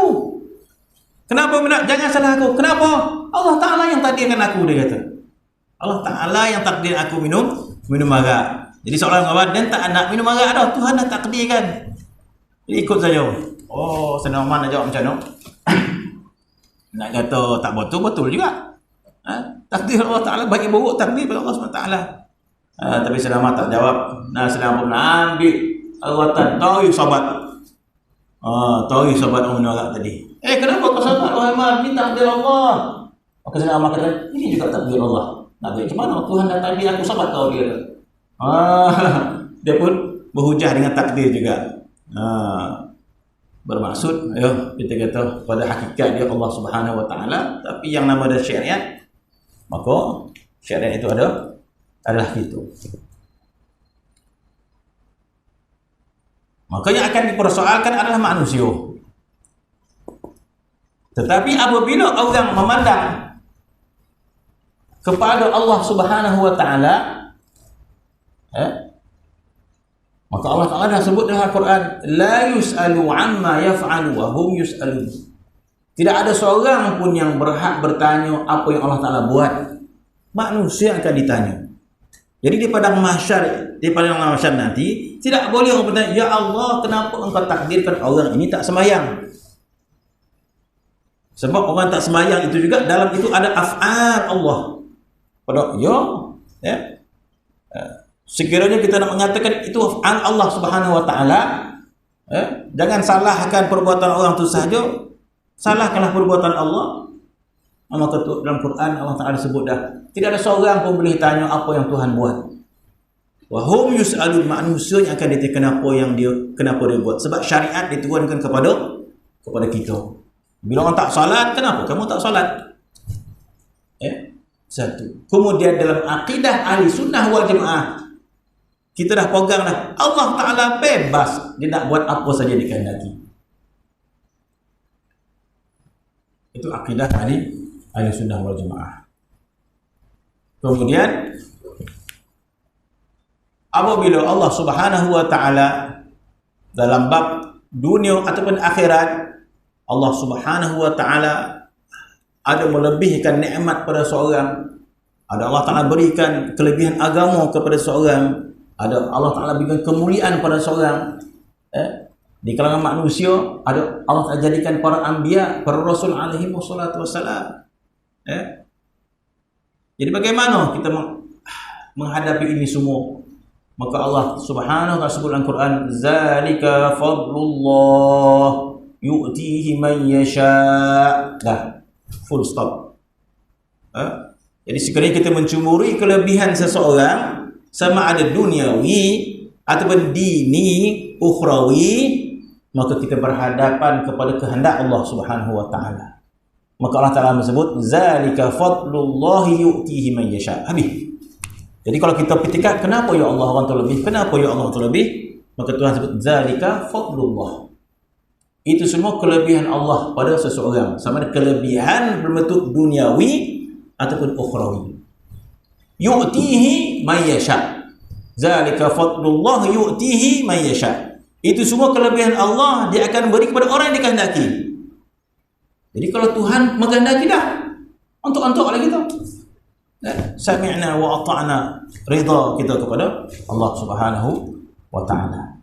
Kenapa jangan salah aku? Kenapa? Allah Ta'ala yang takdirkan aku, dia kata. Allah Ta'ala yang takdir aku minum arak. Jadi seorang kawan dia tak nak minum arak dah, Tuhan dah takdirkan. Jadi ikut saja. Sayyidina Umar nak jawab macam mana? Nak kata tak betul juga. Takdir Allah Ta'ala, bagi buruk takdir pada Allah SWT. Tapi Sayyidina Umar tak jawab. Sayyidina Umar ambil awatan tahu sahabat. Tahu sahabat orang minum arak tadi. Kenapa kau sahabat wahai Umar? Ini takdir Allah. Maka Sayyidina Umar kata, ini juga takdir Allah. Nak macam mana? Tuhan dah takdir aku sahabat kau dia. Dia pun berhujah dengan takdir juga. Bermaksud, kita kata pada hakikat dia Allah Subhanahu Wa Taala, tapi yang nama dia syariat, maka syariat itu adalah itu. Maka yang akan dipersoalkan adalah manusia. Tetapi apabila orang memandang kepada Allah Subhanahu Wa Taala, maka Allah Ta'ala dah sebut dalam Al-Quran, la yus'alu amma yaf'alu wa hum yus'alun. Tidak ada seorang pun yang berhak bertanya apa yang Allah Ta'ala buat. Manusia akan ditanya. Jadi di padang mahsyar, nanti tidak boleh orang bertanya, ya Allah, kenapa engkau takdirkan orang ini tak sembahyang? Sebab orang tak sembahyang itu juga dalam itu ada af'al Allah. Pada sekiranya kita nak mengatakan itu af'al Allah Subhanahu Wa Taala, jangan salahkan perbuatan orang itu sahaja, salahkanlah perbuatan Allah. Maka dalam Quran Allah Ta'ala sebut dah, tidak ada seorang pun boleh tanya apa yang Tuhan buat. Wa hum yus'alun, manusia yang akan ditanya kenapa dia buat. Sebab syariat diturunkan kepada kita. Bila orang tak salat, kenapa kamu tak salat? Satu. Kemudian dalam akidah ahli sunnah wal jamaah, kita dah pegang dah, Allah Ta'ala bebas, dia nak buat apa saja dikehendaki. Itu akidah ahli sunnah wal jamaah. Kemudian apabila Allah Subhanahu Wa Taala dalam bab dunia ataupun akhirat, Allah Subhanahu Wa Taala ada melebihkan nikmat pada seorang, ada Allah Ta'ala berikan kelebihan agama kepada seorang, ada Allah Ta'ala berikan kemuliaan pada seorang. Di kalangan manusia ada Allah Ta'ala jadikan para anbiya, para rasul alaihi wassalatu wassalam. Jadi bagaimana kita menghadapi ini semua? Maka Allah Subhanahu wa Ta'ala sebut dalam Quran, zalika fadlullah yu'tihi man yasha'. Dah, full stop. Jadi sekiranya kita mencumuri kelebihan seseorang, sama ada duniawi ataupun dini ukhrawi, maka kita berhadapan kepada kehendak Allah Subhanahu Wa Ta'ala. Maka Allah Ta'ala menyebut zalika fadlullahi yu'tihi man yasha'. Habis. Jadi kalau kita petikan, kenapa ya Allah orang tu lebih? Kenapa ya Allah tu lebih? Maka Tuhan sebut zalika fadlullah. Itu semua kelebihan Allah pada seseorang. Sama ada kelebihan berbentuk duniawi ataupun ukhrawi. Yu'tihi man yasha'. Zalika fadlullah yu'tihi man yasha'. Itu semua kelebihan Allah, dia akan beri kepada orang yang dikehendaki. Jadi kalau Tuhan menghendaki dah, untuk lagi kita. Sami'na wa ata'na, ridha kita kepada Allah Subhanahu Wa Ta'ala.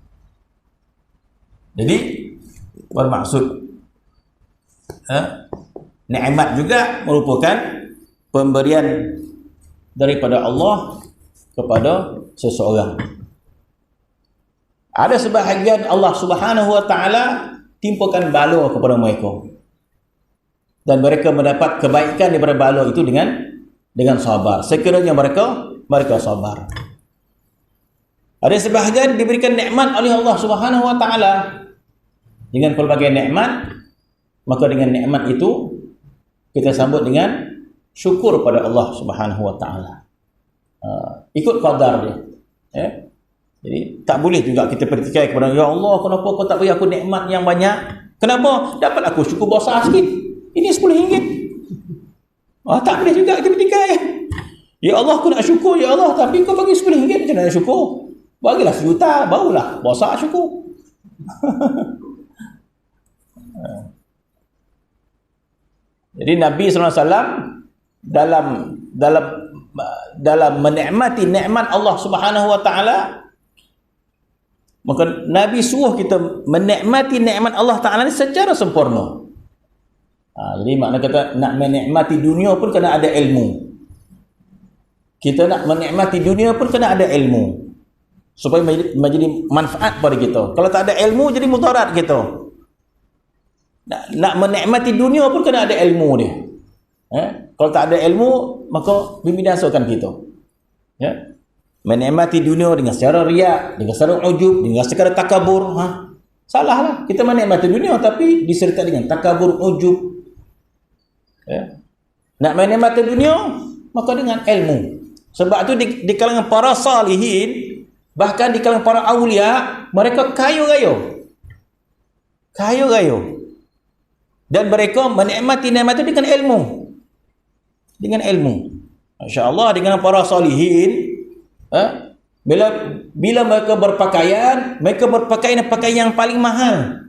Jadi bermaksud nikmat juga merupakan pemberian daripada Allah kepada seseorang. Ada sebahagian Allah Subhanahu Wa Ta'ala timpakan bala kepada mereka, dan mereka mendapat kebaikan daripada bala itu dengan sabar. Sekiranya mereka sabar. Ada sebahagian diberikan nikmat oleh Allah Subhanahu Wa Ta'ala dengan pelbagai nikmat, maka dengan nikmat itu kita sambut dengan syukur pada Allah Subhanahu Wa Ta'ala. Ikut qadar dia. Jadi tak boleh juga kita pertikai kepada, ya Allah, kenapa kau tak beri aku nikmat yang banyak? Kenapa? Dapat aku syukur besar sikit. Ini RM10. Tak boleh juga kita pertikai. Ya Allah, aku nak syukur, ya Allah, tapi kau bagi RM10, macam mana nak syukur? Bagilah RM1 barulah besar syukur. Jadi Nabi SAW dalam menikmati nikmat Allah Subhanahu Wa Ta'ala, maka Nabi suruh kita menikmati nikmat Allah Ta'ala ini secara sempurna. Jadi makna kata nak menikmati dunia pun kena ada ilmu. Kita nak menikmati dunia pun kena ada ilmu, supaya menjadi manfaat pada kita. Kalau tak ada ilmu, jadi mudarat kita. Nak menikmati dunia pun kena ada ilmu dia. Kalau tak ada ilmu, maka membinasakan kita. menikmati dunia dengan secara riak, dengan secara ujub, dengan secara takabur, salahlah. Kita menikmati dunia tapi disertai dengan takabur, ujub. Ya. Nak menikmati dunia maka dengan ilmu. Sebab tu di kalangan para salihin, bahkan di kalangan para awliya, mereka kayu-kayu. Dan mereka menikmati nikmat itu dengan ilmu. Dengan ilmu. Masya-Allah, dengan para salihin, bila mereka berpakaian pakaian yang paling mahal.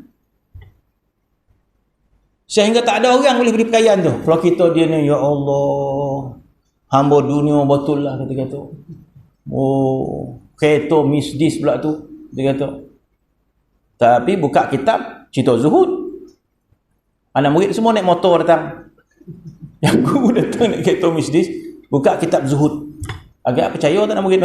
Sehingga tak ada orang boleh beli pakaian tu. Kalau kita dia ni, ya Allah, hamba dunia betul lah, kata-kata. Oh, kereta misdis pula tu, dia kata. Tapi buka kitab cerita zuhud. Anak murid semua naik motor datang. Yang guru datang naik kereta misdis, buka kitab zuhud. Agak percaya tak nak murid?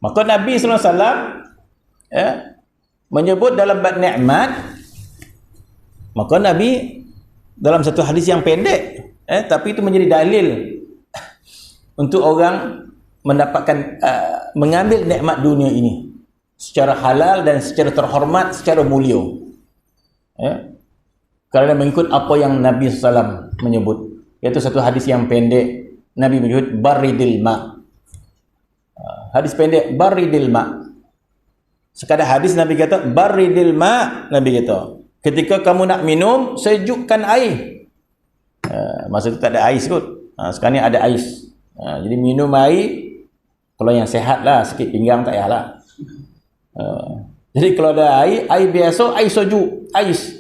Maka Nabi sallallahu alaihi wasallam menyebut dalam bab nikmat. Maka Nabi dalam satu hadis yang pendek, tapi itu menjadi dalil untuk orang mendapatkan mengambil nikmat dunia ini secara halal dan secara terhormat, secara mulia. Kerana mengikut apa yang Nabi SAW menyebut, iaitu satu hadis yang pendek. Nabi menyebut baridil ma. Hadis pendek, baridil ma. Sekadar hadis Nabi kata baridil ma. Nabi kata, ketika kamu nak minum, sejukkan air. Masa itu tak ada ais kot. Sekarang ni ada ais. Jadi minum air, kalau yang sehat lah, sikit pinggang tak payahlah. Jadi kalau ada air biasa, air sejuk, ais.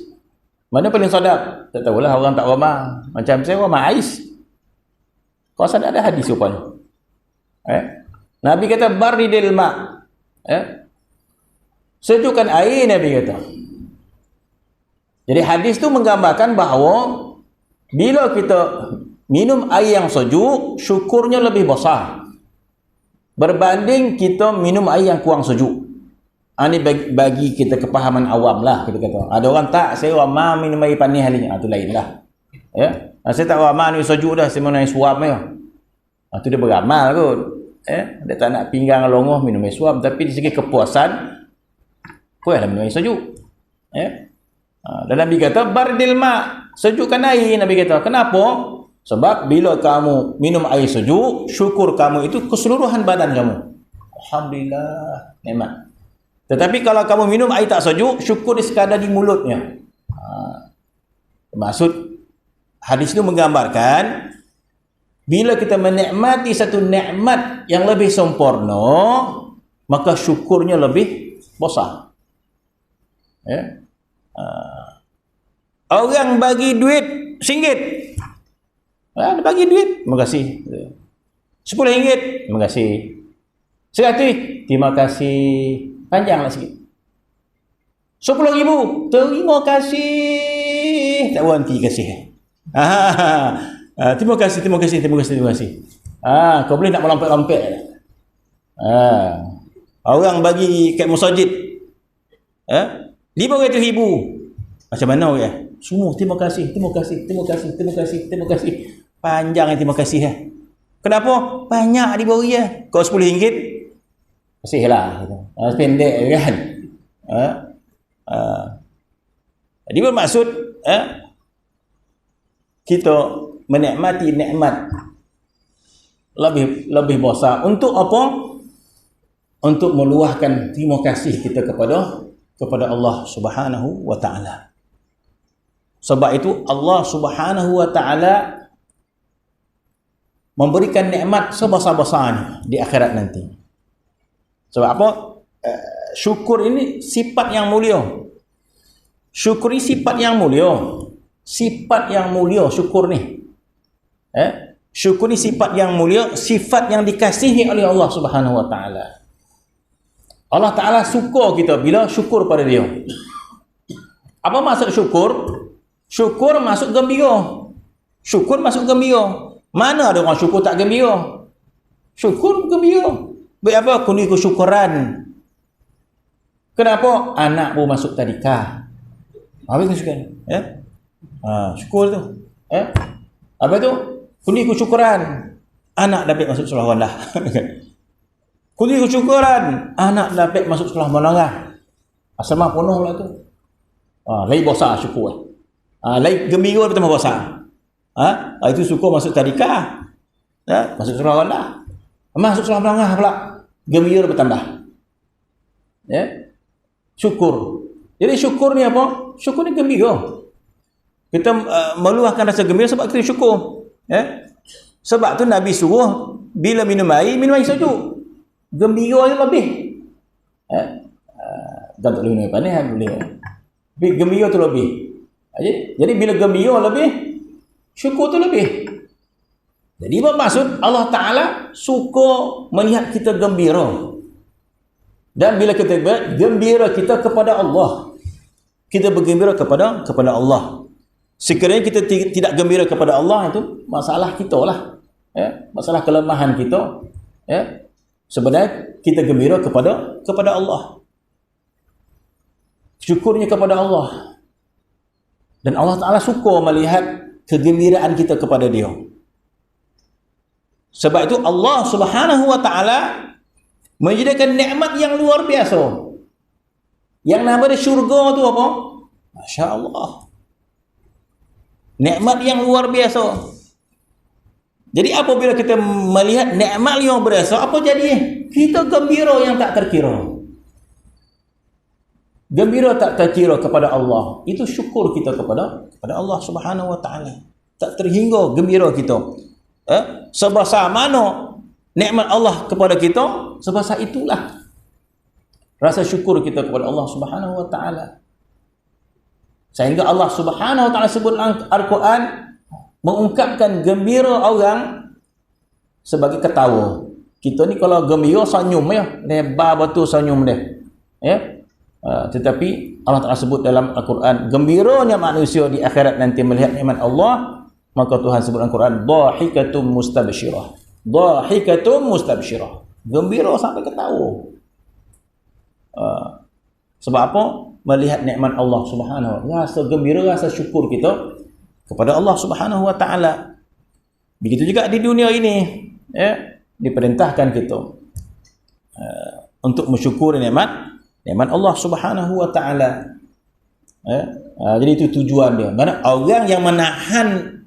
Mana paling sedap? Tak tahulah, orang tak ramah. Macam saya ramah ais. Kau rasa ada hadis rupanya. Nabi kata baridil ma. Sejukkan air, Nabi kata. Jadi hadis tu menggambarkan bahawa bila kita minum air yang sejuk, syukurnya lebih besar berbanding kita minum air yang kurang sejuk. Ini bagi kita kepahaman awam lah, kita kata. Ada orang tak, saya ramah minum air panas hari ni. Itu lain lah. Saya tak ramah ni sejuk dah, saya minum air suam ya. Itu dia beramal kot. Dia tak nak pinggang longoh minum air suam, tapi di segi kepuasan, bolehlah minum air sejuk. Dan Nabi kata baridil ma, sejukkan air. Nabi kata, kenapa? Sebab bila kamu minum air sejuk, syukur kamu itu keseluruhan badan kamu. Alhamdulillah, nikmat. Tetapi kalau kamu minum air tak sejuk, syukur di sekadar di mulutnya. Maksud hadis itu menggambarkan bila kita menikmati satu nikmat yang lebih sempurna, maka syukurnya lebih besar. Orang bagi duit RM1. Dia bagi duit, terima kasih. RM10, terima kasih. RM100, terima kasih. Panjanglah sikit. RM10,000, terima kasih. Tak berhenti kasih. Terima kasih. Kau boleh nak melompet-lompet. Orang bagi kat masjid RM500,000. Macam mana ya? Semua terima kasih. Panjang terima kasih. Kenapa? Banyak diberi ya. Kau RM10, kasihlah. Pendek kan. Jadi bermaksud kita menikmati nikmat lebih besar. Untuk apa? Untuk meluahkan terima kasih kita kepada Allah Subhanahu wa taala. Sebab itu Allah Subhanahu wa taala memberikan nikmat sebesar-besarnya di akhirat nanti. Sebab apa? Syukur ini sifat yang mulia. Syukur ini sifat yang mulia. Sifat yang mulia syukur ni. Syukur ni sifat yang mulia, sifat yang dikasihi oleh Allah Subhanahu wa taala. Allah Taala suka kita bila syukur pada dia. Apa maksud syukur? Syukur masuk gembira. Syukur masuk gembira. Mana ada orang syukur tak gembira? Syukur gembira. Baik apa? Kundi kesyukuran. Kenapa? Anak pun masuk tadika. Habis kesyukuran. Syukur tu. Apa tu? Kundi kesyukuran, anak dapat masuk sekolah rendah. Kundi kesyukuran, anak dapat masuk sekolah menengah. Asrama penuh lah tu. Lagi bosa syukur. Lagi gembira bertambah bosa. Itu syukur masuk tadika. Masuk sekolah rendah. Masuk sekolah menengah pula. Gembira bertambah. Syukur. Jadi syukur ni apa? Syukur ni gembira. Kita meluahkan rasa gembira sebab kita syukur. Sebab tu Nabi suruh bila minum air sejuk. Gembira je lebih. Dan tak boleh minum air panas, boleh. Tapi gembira tu lebih. Jadi bila gembira lebih, syukur tu lebih. Jadi bermaksud Allah Ta'ala suka melihat kita gembira. Dan bila kita gembira kita kepada Allah, kita bergembira kepada Allah. Sekiranya kita tidak gembira kepada Allah, itu masalah kita lah. Masalah kelemahan kita. Sebenarnya kita gembira kepada Allah. Syukurnya kepada Allah. Dan Allah Ta'ala suka melihat kegembiraan kita kepada Dia. Sebab itu Allah Subhanahu Wa Ta'ala menyediakan nikmat yang luar biasa. Yang nama dia syurga tu apa? Masya Allah. Nikmat yang luar biasa. Jadi apabila kita melihat nikmat yang luar biasa, apa jadi? Kita gembira yang tak terkira. Gembira tak terkira kepada Allah. Itu syukur kita kepada Allah Subhanahu Wa Ta'ala. Tak terhingga gembira kita. Sebesar mana nikmat Allah kepada kita, sebesar itulah rasa syukur kita kepada Allah Subhanahu Wa Ta'ala. Sehingga Allah Subhanahu Wa Ta'ala sebut Al-Quran mengungkapkan gembira orang sebagai ketawa. Kita ni kalau gembira senyum lebar betul senyum dia. Tetapi Allah Ta'ala sebut dalam Al-Quran, gembiranya manusia di akhirat nanti melihat nikmat Allah, maka Tuhan sebut dalam Al-Quran, dhahikatum mustabsyirah. Dhahikatum mustabsyirah. Gembira sampai ketawa. Sebab apa? Melihat nikmat Allah Subhanahu wa ta'ala. Rasa gembira, rasa syukur kita kepada Allah Subhanahu wa ta'ala. Begitu juga di dunia ini, diperintahkan kita untuk mensyukuri nikmat Allah Subhanahu wa ta'ala. Jadi itu tujuan dia. Mana orang yang menahan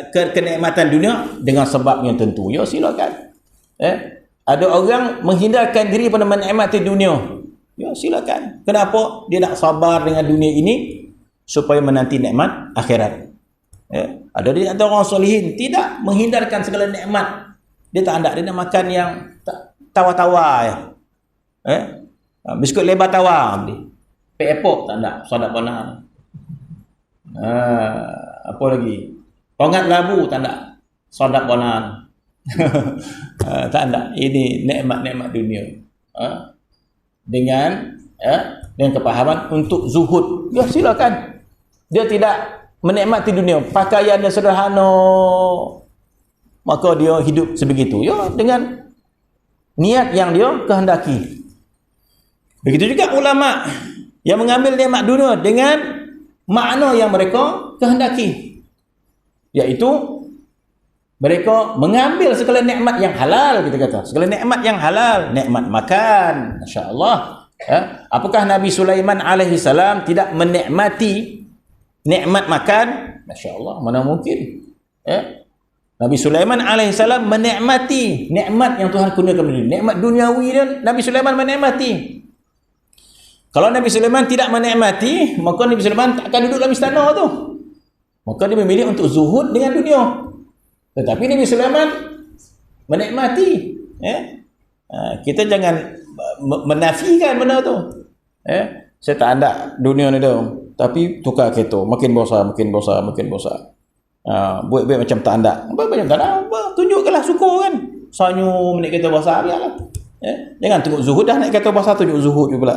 kenikmatan dunia dengan sebab yang tentu, ya silakan. Ada orang menghindarkan diri pada menikmati dunia, ya silakan. Kenapa? Dia nak sabar dengan dunia ini supaya menanti nikmat akhirat. Ada di antara orang solihin tidak menghindarkan segala nikmat. Dia tak ada, dia nak makan yang tawar-tawar ya. Biskut lebar tawar beli. Epok tak ada, sadap benar. Apa lagi? Tongat labu tak ada, sadap benar. Tak ada. Ini nikmat-nikmat dunia. Dengan kepahaman untuk zuhud. Ya silakan. Dia tidak menikmati dunia, pakaiannya sederhana, maka dia hidup sebegitu. Ya, dengan niat yang dia kehendaki. Begitu juga ulama yang mengambil nikmat dunia dengan makna yang mereka kehendaki, iaitu mereka mengambil segala nikmat yang halal, kita kata segala nikmat yang halal, nikmat makan, masya-Allah. Apakah Nabi Sulaiman alaihi salam tidak menikmati nikmat makan? Masya-Allah, mana mungkin. Nabi Sulaiman alaihi salam menikmati nikmat yang Tuhan kurniakan beliau. Nikmat duniawi dia Nabi Sulaiman menikmati. Kalau Nabi Sulaiman tidak menikmati, maka Nabi Sulaiman tak akan duduk dalam istana tu. Maka dia memilih untuk zuhud dengan dunia. Tetapi Nabi Sulaiman menikmati. Kita jangan menafikan benda tu. Saya tak ada dunia ni dah. Tapi tukar kereta, makin besar. Buat-buat macam tak ada. Macam tak ada. Tunjukkanlah syukur kan. Senyum naik kereta besar, biarlah. Jangan tengok zuhud dah naik kereta besar, tunjuk zuhud pula.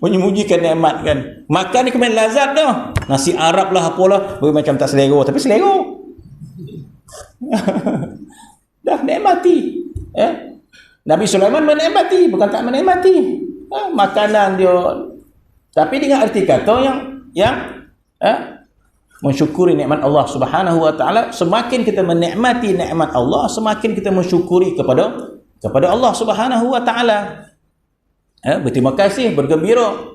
Menyembunyikan nikmat kan. Makan ni kemudian lazat dah. Nasi Arab lah apalah, macam tak selera, tapi selera. Dah nikmati. Nabi Sulaiman menikmati, bukan tak menikmati. Makanan dia, tapi dengan arti kata yang mensyukuri nikmat Allah Subhanahu wa taala, semakin kita menikmati nikmat Allah, semakin kita mensyukuri kepada Allah Subhanahu wa taala. Berterima kasih, bergembira.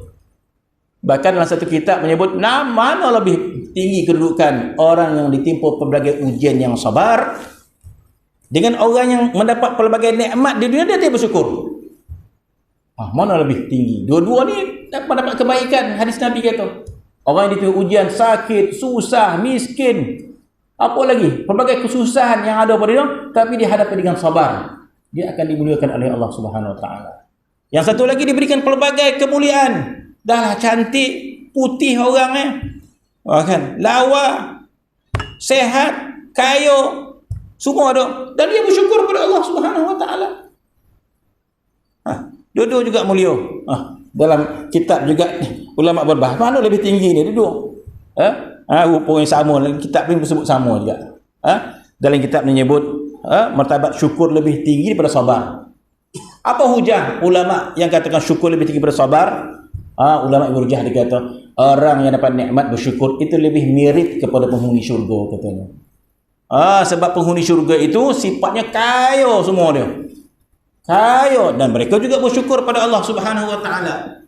Bahkan dalam satu kitab menyebut mana lebih tinggi kedudukan orang yang ditimpa pelbagai ujian yang sabar dengan orang yang mendapat pelbagai nikmat di dunia dia bersyukur. Mana lebih tinggi? Dua-dua ni dapat kebaikan. Hadis Nabi kata, orang yang ditimpa ujian, sakit, susah, miskin, apa lagi, pelbagai kesusahan yang ada pada dia, tapi dihadapi dengan sabar, dia akan dimuliakan oleh Allah Subhanahu wa taala. Yang satu lagi diberikan pelbagai kemuliaan. Dah cantik, putih orangnya, kan, lawa, sehat, kaya, semua ada, dan dia bersyukur kepada Allah Subhanahu wa taala. Dua-dua juga mulia. Dalam kitab juga ulama berbahas mana lebih tinggi ni dua. Rupanya sama, kitab pun sebut sama juga. Dalam kitab menyebut martabat syukur lebih tinggi daripada sabar. Apa hujah ulama yang katakan syukur lebih tinggi daripada sabar? Ulama berhujah, dia kata orang yang dapat nikmat bersyukur itu lebih mirip kepada penghuni syurga katanya. Sebab penghuni syurga itu sifatnya kaya semua dia. Kaya, dan mereka juga bersyukur pada Allah Subhanahu wa taala.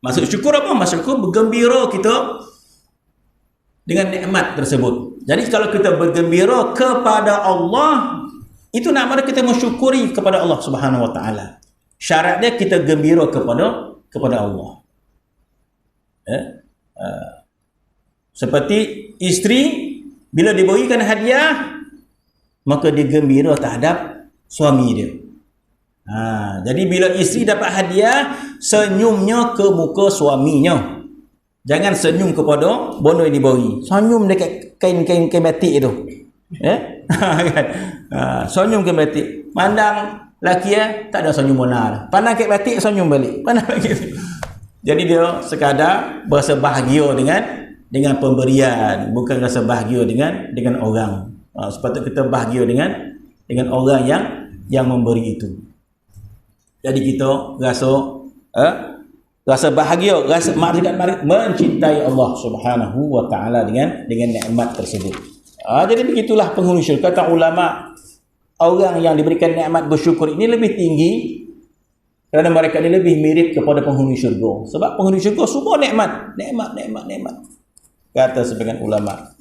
Maksud syukur apa? Maksud syukur bergembira kita dengan nikmat tersebut. Jadi kalau kita bergembira kepada Allah, itu namanya kita mensyukuri kepada Allah Subhanahu wa taala. Syaratnya kita gembira kepada Allah. Seperti isteri bila diberikan hadiah, maka dia gembira terhadap suami dia. Jadi bila isteri dapat hadiah, senyumnya ke muka suaminya. Jangan senyum kepada bono yang diberi. Senyum dekat kain batik itu. Senyum kain batik. Pandang laki tak ada senyum benar. Pandang kain batik, senyum balik. Pandang laki. Jadi dia sekadar berasa bahagia dengan pemberian, bukan rasa bahagia dengan orang. Sepatutnya kita bahagia dengan orang yang memberi itu. Jadi kita rasa bahagia, rasa makrifat mencintai Allah Subhanahu wa taala dengan nikmat tersebut. Jadi begitulah penghuni syurga. Kata ulama, orang yang diberikan nikmat bersyukur ini lebih tinggi kerana mereka ini lebih mirip kepada penghuni syurga. Sebab penghuni syurga semua nikmat. Kata sebagian ulama.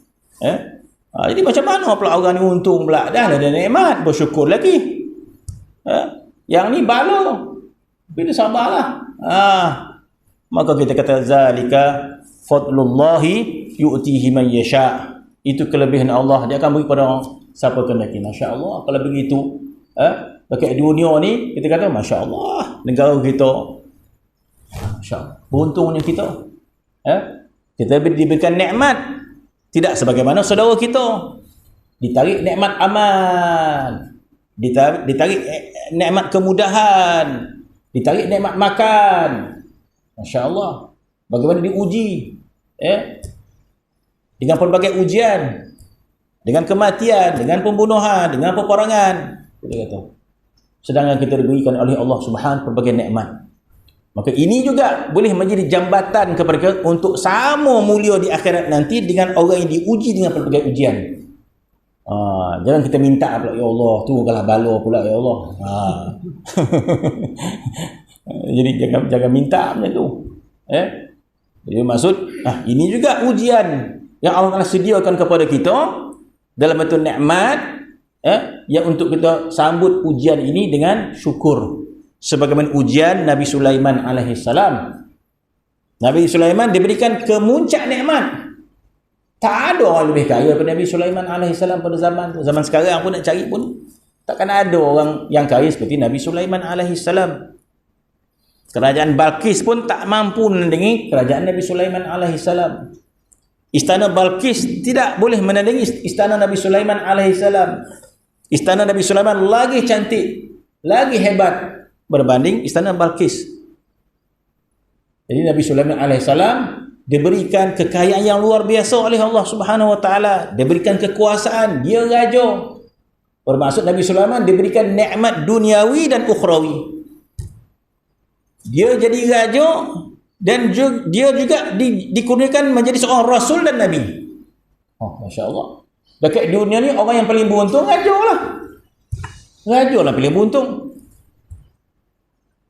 Jadi macam mana pula orang ni untung pula? Dah ada nikmat, bersyukur lagi. Yang ni bala. Bila sabarlah. Maka kita kata zalika fadlullahi yu'tihi man yasha. Itu kelebihan Allah, dia akan beri kepada siapa kehendaki. Masya-Allah. Kalau begitu, dekat dunia ni kita kata masya-Allah, negara kita masya-Allah, beruntungnya kita. Kita diberikan nikmat tidak sebagaimana saudara kita. Ditarik nikmat aman, ditarik nikmat kemudahan, ditarik nikmat makan. Masya-Allah. Bagaimana diuji dengan pelbagai ujian, dengan kematian, dengan pembunuhan, dengan peperangan, kita kata. Sedangkan kita diberikan oleh Allah Subhanahu pelbagai nikmat. Maka ini juga boleh menjadi jambatan kepada kita untuk sama mulia di akhirat nanti dengan orang yang diuji dengan pelbagai ujian. Jangan kita minta pula, ya Allah, tu kalah bala pula, ya Allah. Jadi jangan minta macam tu. Jadi maksud, ini juga ujian yang Allah Taala sediakan kepada kita dalam bentuk nikmat, yang untuk kita sambut ujian ini dengan syukur. Sebagaimana ujian Nabi Sulaiman alaihissalam. Nabi Sulaiman diberikan kemuncak nikmat. Tak ada orang lebih kaya daripada Nabi Sulaiman alaihissalam pada zaman tu. Zaman sekarang pun nak cari pun takkan ada orang yang kaya seperti Nabi Sulaiman alaihissalam. Kerajaan Balqis pun tak mampu menandingi kerajaan Nabi Sulaiman alaihissalam. Istana Balqis tidak boleh menandingi istana Nabi Sulaiman alaihissalam. Istana Nabi Sulaiman lagi cantik, lagi hebat berbanding istana Balqis. Jadi Nabi Sulaiman alaihissalam diberikan kekayaan yang luar biasa oleh Allah Subhanahu wa taala, diberikan kekuasaan, dia raja. Bermaksud Nabi Sulaiman diberikan nikmat duniawi dan ukhrawi. Dia jadi raja dan dia juga dikurniakan menjadi seorang rasul dan nabi. Oh, Masya Allah. Dekat dunia ni orang yang paling beruntung raja lah. Raja lah paling beruntung.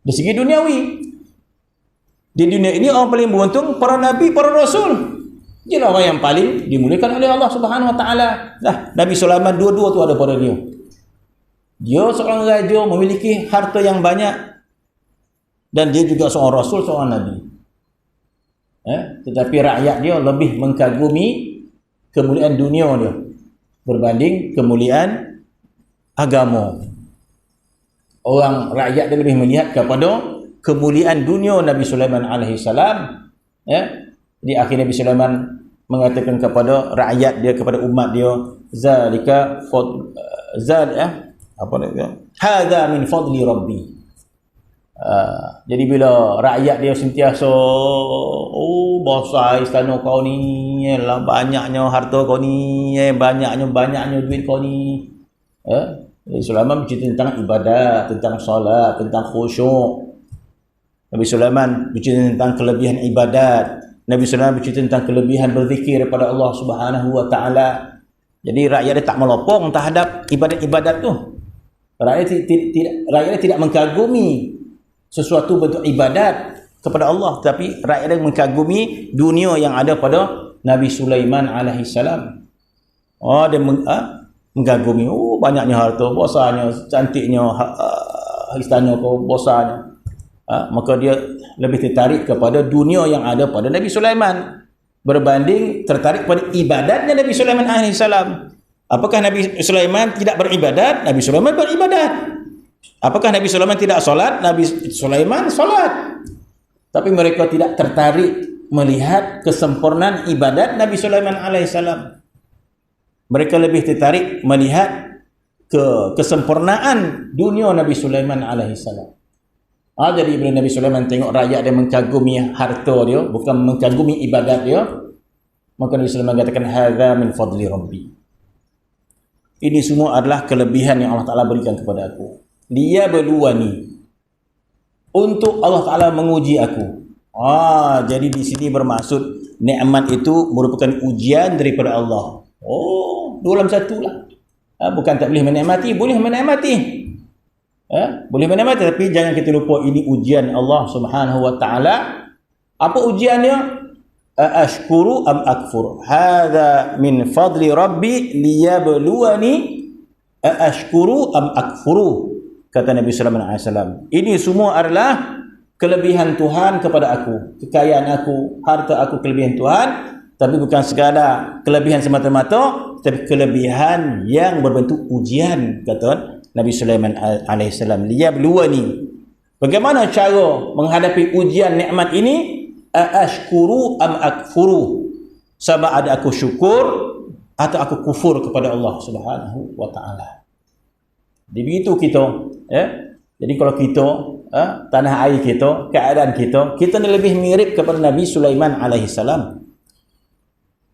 Dari segi duniawi. Di dunia ini orang paling beruntung para nabi, para rasul. Dia lah orang yang paling dimuliakan oleh Allah Subhanahu Wa Taala. Nah, Nabi Sulaiman dua-dua tu ada pada dia. Dia seorang raja memiliki harta yang banyak dan dia juga seorang rasul, seorang nabi. Tetapi rakyat dia lebih mengagumi kemuliaan dunia dia berbanding kemuliaan agama. Orang rakyat dia lebih melihat kepada kemuliaan dunia Nabi Sulaiman alaihi salam. Di akhir Nabi Sulaiman mengatakan kepada rakyat dia, kepada umat dia, zalika hadza min fadli rabbi. Jadi bila rakyat dia sentiasa, oh besar istana kau ni, lah banyaknya harta kau ni, banyaknya duit kau ni. Nabi Sulaiman bercerita tentang ibadat, tentang solat, tentang khusyuk. Nabi Sulaiman bercerita tentang kelebihan ibadat. Nabi Sulaiman bercerita tentang kelebihan berzikir kepada Allah Subhanahu Wa Taala. Jadi rakyat dia tak melopong terhadap ibadat-ibadat tu. Rakyat dia tidak mengkagumi sesuatu bentuk ibadat kepada Allah, tapi rakyat dia mengkagumi dunia yang ada pada Nabi Sulaiman alaihi salam. Dia mengagumi, banyaknya harta, besarnya, cantiknya istana kau, besarnya. Maka dia lebih tertarik kepada dunia yang ada pada Nabi Sulaiman berbanding tertarik pada ibadatnya Nabi Sulaiman alaihi salam. Apakah Nabi Sulaiman tidak beribadat? Nabi Sulaiman beribadat. Apakah Nabi Sulaiman tidak solat? Nabi Sulaiman solat. Tapi mereka tidak tertarik melihat kesempurnaan ibadat Nabi Sulaiman alaihi salam. Mereka lebih tertarik melihat kesempurnaan dunia Nabi Sulaiman alaihi salam. Jadi bila Nabi Sulaiman tengok rakyat dia mengkagumi harta dia, bukan mengkagumi ibadat dia, maka Nabi Sulaiman katakan hadza min fadli rabbi. Ini semua adalah kelebihan yang Allah Taala berikan kepada aku. Dia beluani, untuk Allah Taala menguji aku. Jadi di sini bermaksud nikmat itu merupakan ujian daripada Allah. Dua dalam satu lah. Bukan tak boleh menikmati, boleh menikmati. Boleh menikmati, tapi jangan kita lupa ini ujian Allah Subhanahu Wa Taala. Apa ujiannya? Ashkuru am akfur. Hadza min fadli rabbi liyabluwani ashkuru am akfuru. Kata Nabi Sallallahu Alaihi Wasallam. Ini semua adalah kelebihan Tuhan kepada aku, kekayaan aku, harta aku, kelebihan Tuhan. Tapi bukan sekadar kelebihan semata-mata, tapi kelebihan yang berbentuk ujian, kata Nabi Sulaiman alaihissalam. Liyabluwani. Bagaimana cara menghadapi ujian nikmat ini? Ashkuru am akfuru. Sama ada aku syukur atau aku kufur kepada Allah Subhanahu Wa Taala. Jadi begitu kita. Jadi kalau kita, tanah air kita, keadaan kita ni lebih mirip kepada Nabi Sulaiman alaihissalam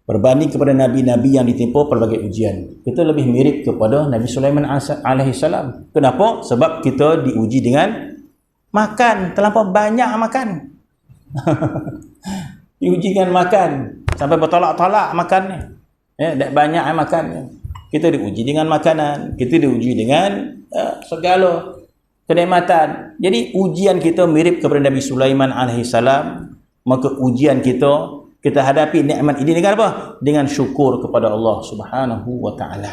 berbanding kepada nabi-nabi yang ditimpa pelbagai ujian. Kita lebih mirip kepada Nabi Sulaiman alaihissalam. Kenapa? Sebab kita diuji dengan makan, terlampau banyak makan. Diuji dengan makan sampai bertolak-tolak makannya. Banyak makan. Kita diuji dengan makanan, kita diuji dengan segala kenikmatan. Jadi ujian kita mirip kepada Nabi Sulaiman alaihissalam. Maka ujian kita hadapi nikmat ini dengan apa? Dengan syukur kepada Allah Subhanahu Wa Taala.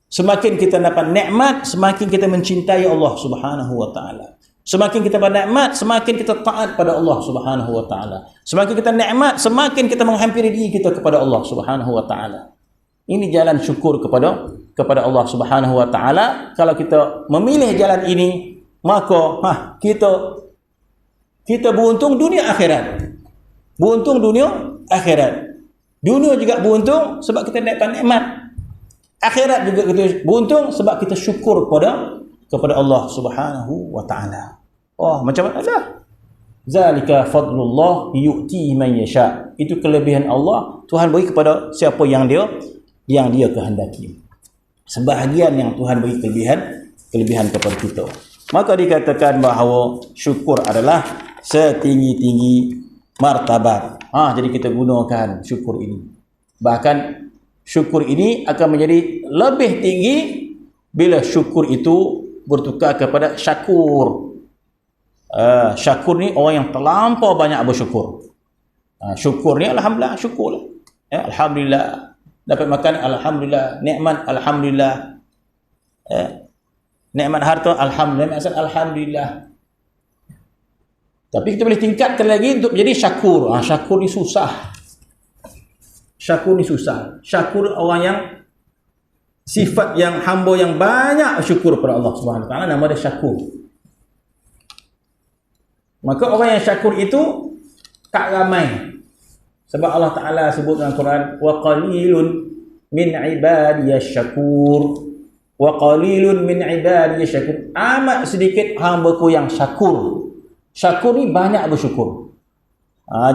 Semakin kita dapat nikmat, semakin kita mencintai Allah Subhanahu Wa Taala. Semakin kita bernikmat, semakin kita taat pada Allah Subhanahu Wa Taala. Semakin kita nikmat, semakin kita menghampiri diri kita kepada Allah Subhanahu Wa Taala. Ini jalan syukur kepada Allah Subhanahu Wa Taala. Kalau kita memilih jalan ini, maka kita beruntung dunia akhirat. Beruntung dunia akhirat. Dunia juga beruntung sebab kita dapat nikmat. Akhirat juga kita beruntung sebab kita syukur kepada Allah Subhanahu Wa Taala. Macam mana? Zalika fadlullah yu'tihi man yasha. Itu kelebihan Allah, Tuhan beri kepada siapa yang dia kehendaki. Sebahagian yang Tuhan beri kelebihan kepada kita. Maka dikatakan bahawa syukur adalah setinggi-tinggi martabat. Jadi kita gunakan syukur ini. Bahkan Syukur ini akan menjadi lebih tinggi bila syukur itu bertukar kepada syakur. Syakur ni orang yang terlampau banyak bersyukur. Syukur ni alhamdulillah, syukurlah. Alhamdulillah dapat makan, alhamdulillah. Nikmat, alhamdulillah. Nikmat harta, alhamdulillah. Nikmat alhamdulillah. Tapi kita boleh tingkatkan lagi untuk menjadi syakur. Syakur ni susah. Syakur ni susah. Syakur orang yang sifat yang hamba yang banyak syukur pada Allah Subhanahu Wa Taala, nama dia syakur. Maka orang yang syakur itu tak ramai. Sebab Allah Taala sebut dalam Quran, wa qalilun min ibadiyasy syakur. Wa qalilun min ibadiyasy syakur. Amat sedikit hamba-Ku yang syakur. Syakur ni banyak bersyukur.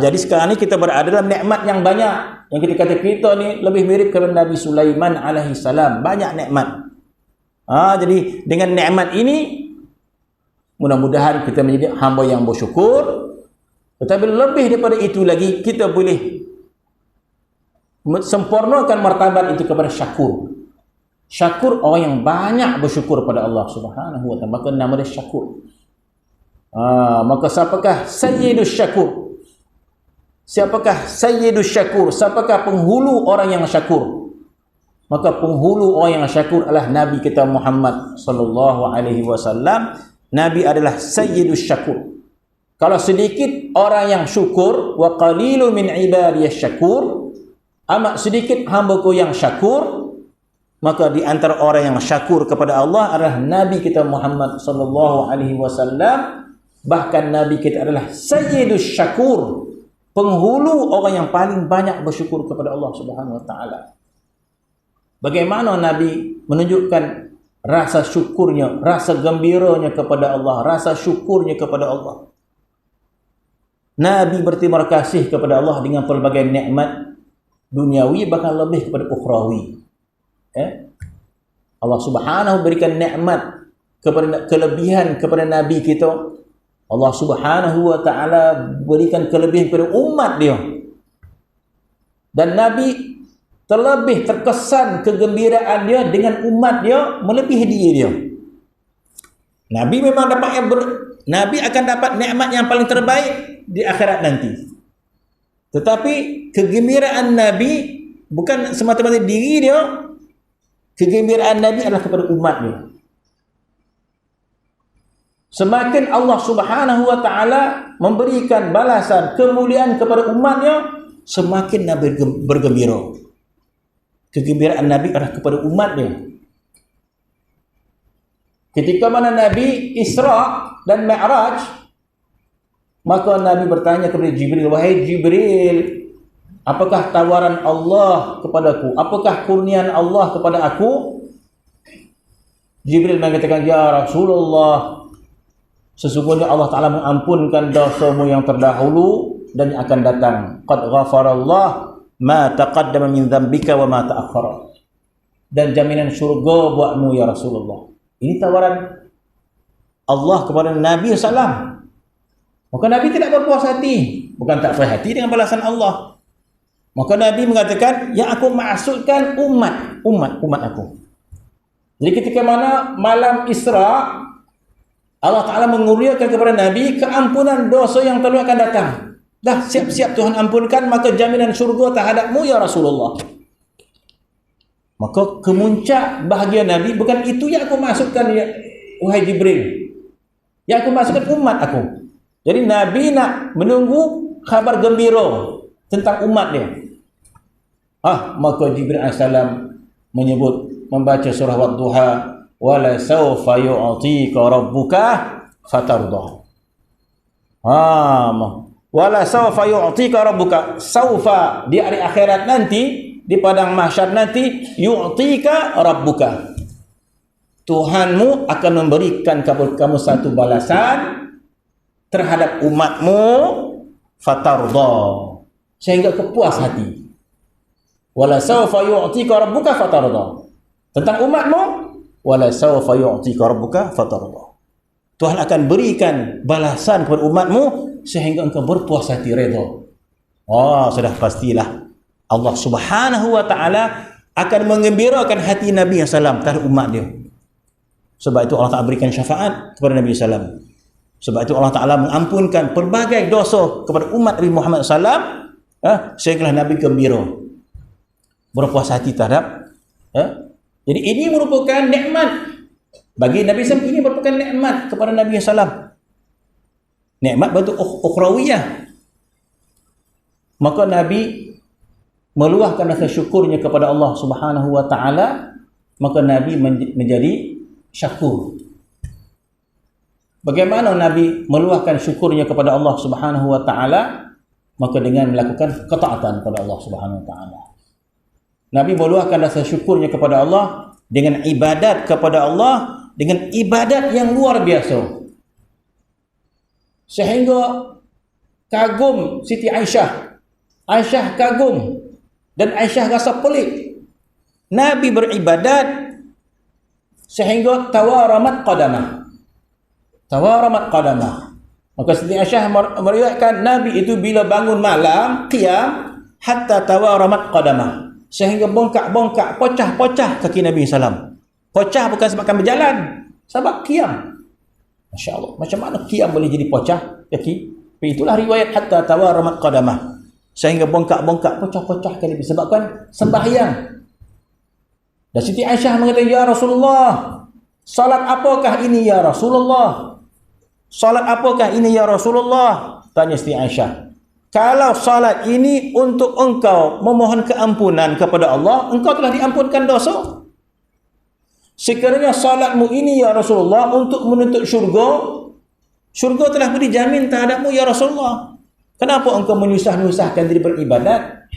Jadi sekarang ni kita berada dalam nikmat yang banyak. Yang kita kata kita ni lebih mirip kepada Nabi Sulaiman alaihi salam, banyak nikmat. Jadi dengan nikmat ini mudah-mudahan kita menjadi hamba yang bersyukur. Tetapi lebih daripada itu lagi, kita boleh sempurnakan martabat itu kepada syakur. Syakur orang yang banyak bersyukur pada Allah Subhanahu Wa Taala, maka nama dia syakur. Maka siapakah Sayyidus Syakur? Siapakah Sayyidus Syakur? Siapakah penghulu orang yang syakur? Maka penghulu orang yang syakur adalah Nabi kita Muhammad sallallahu alaihi wasallam. Nabi adalah Sayyidus Syakur. Kalau sedikit orang yang syukur, wa qalilun min ibadiyasy syakur, amat sedikit hamba-Ku yang syakur, maka di antara orang yang syakur kepada Allah adalah Nabi kita Muhammad sallallahu alaihi wasallam. Bahkan Nabi kita adalah Sayyidus Syakur, penghulu orang yang paling banyak bersyukur kepada Allah Subhanahu Wa Taala. Bagaimana Nabi menunjukkan rasa syukurnya, rasa gembiranya kepada Allah, rasa syukurnya kepada Allah. Nabi berterima kasih kepada Allah dengan pelbagai nikmat duniawi, bahkan lebih kepada ukhrawi. Allah Subhanahu berikan nikmat kepada kelebihan kepada Nabi kita. Allah Subhanahu Wa Taala berikan kelebihan kepada umat dia. Dan Nabi terlebih terkesan kegembiraan dia dengan umat dia melebihi diri dia. Nabi memang Nabi akan dapat nikmat yang paling terbaik di akhirat nanti. Tetapi kegembiraan Nabi bukan semata-mata diri dia. Kegembiraan Nabi adalah kepada umat dia. Semakin Allah Subhanahu Wa Taala memberikan balasan kemuliaan kepada umatnya, semakin Nabi bergembira. Kegembiraan Nabi adalah kepada umatnya. Ketika mana Nabi Isra dan Mi'raj, maka Nabi bertanya kepada Jibril, wahai Jibril, apakah tawaran Allah kepadaku? Apakah kurniaan Allah kepada aku? Jibril mengatakan, ya Rasulullah, sesungguhnya Allah Ta'ala mengampunkan dosamu yang terdahulu dan yang akan datang. Qad ghafarallah ma taqaddama min dzambika wa ma ta'akhkhara. Dan jaminan syurga buatmu ya Rasulullah. Ini tawaran Allah kepada Nabi SAW. Maka Nabi tidak berpuas hati. Bukan tak puas hati dengan balasan Allah. Maka Nabi mengatakan, yang aku maksudkan umat aku. Jadi ketika mana malam Isra, Allah Ta'ala mengurniakan kepada Nabi keampunan dosa yang telah akan datang. Dah siap-siap Tuhan ampunkan, maka jaminan syurga terhadapmu ya Rasulullah. Maka kemuncak bahagia Nabi, bukan itu yang aku maksudkan ya, wahai Jibril. Yang aku maksudkan umat aku. Jadi Nabi nak menunggu khabar gembira tentang umat dia. Maka Jibril AS membaca surah Wadduha, wala sawfa yu'tika rabbuka fatardah. Wala sawfa yu'tika rabbuka, sawfa di hari akhirat nanti, di padang mahsyar nanti, yu'tika rabbuka, Tuhanmu akan memberikan kepada kamu satu balasan terhadap umatmu, fatardah, sehingga kepuas hati. Wala sawfa yu'tika rabbuka fatardah, tentang umatmu, wala sawfa yu'tika rabbuka fatardah, Tuhan akan berikan balasan kepada umatmu sehingga engkau berpuas hati, redha. Sudah pastilah Allah Subhanahu Wa Taala akan mengembirakan hati Nabi SAW terhadap umat dia. Sebab itu Allah Ta'ala berikan syafaat kepada Nabi SAW. Sebab itu Allah Ta'ala mengampunkan pelbagai dosa kepada umat Nabi Muhammad SAW, sehinggalah Nabi gembira, berpuas hati terhadap. Jadi ini merupakan nikmat bagi Nabi SAW. Ini merupakan nikmat kepada Nabi SAW, nikmat bentuk ukhrawiyah. Maka Nabi meluahkan rasa syukurnya kepada Allah Subhanahu wa Ta'ala, maka Nabi menjadi syakur. Bagaimana Nabi meluahkan syukurnya kepada Allah Subhanahu wa Ta'ala? Maka dengan melakukan ketaatan kepada Allah Subhanahu wa Ta'ala. Nabi meluahkan rasa syukurnya kepada Allah dengan ibadat kepada Allah, dengan ibadat yang luar biasa, sehingga kagum Siti Aisyah. Aisyah kagum dan Aisyah rasa pelik. Nabi beribadat sehingga tawaramat qadamah. Tawaramat qadamah. Maka Siti Aisyah meriwayatkan Nabi itu bila bangun malam qiyam hatta tawaramat qadamah, sehingga bongkak-bongkak, pecah-pecah kaki Nabi SAW. Pecah bukan sebabkan berjalan, sebab qiyam. Masya Allah, macam mana qiyam boleh jadi pecah kaki? Itulah riwayat hatta tawaramat qadamah, sehingga bongkak-bongkak, pecah-pecah kaki Nabi sebabkan sembahyang. Dan Siti Aisyah mengatakan, ya Rasulullah, salat apakah ini ya Rasulullah? Salat apakah ini ya Rasulullah? Tanya Siti Aisyah. Kalau salat ini untuk engkau memohon keampunan kepada Allah, engkau telah diampunkan dosa. Sekiranya salatmu ini ya Rasulullah untuk menuntut syurga, syurga telah beri jamin terhadapmu ya Rasulullah. Kenapa engkau menyusah-nyusahkan diri beribadat?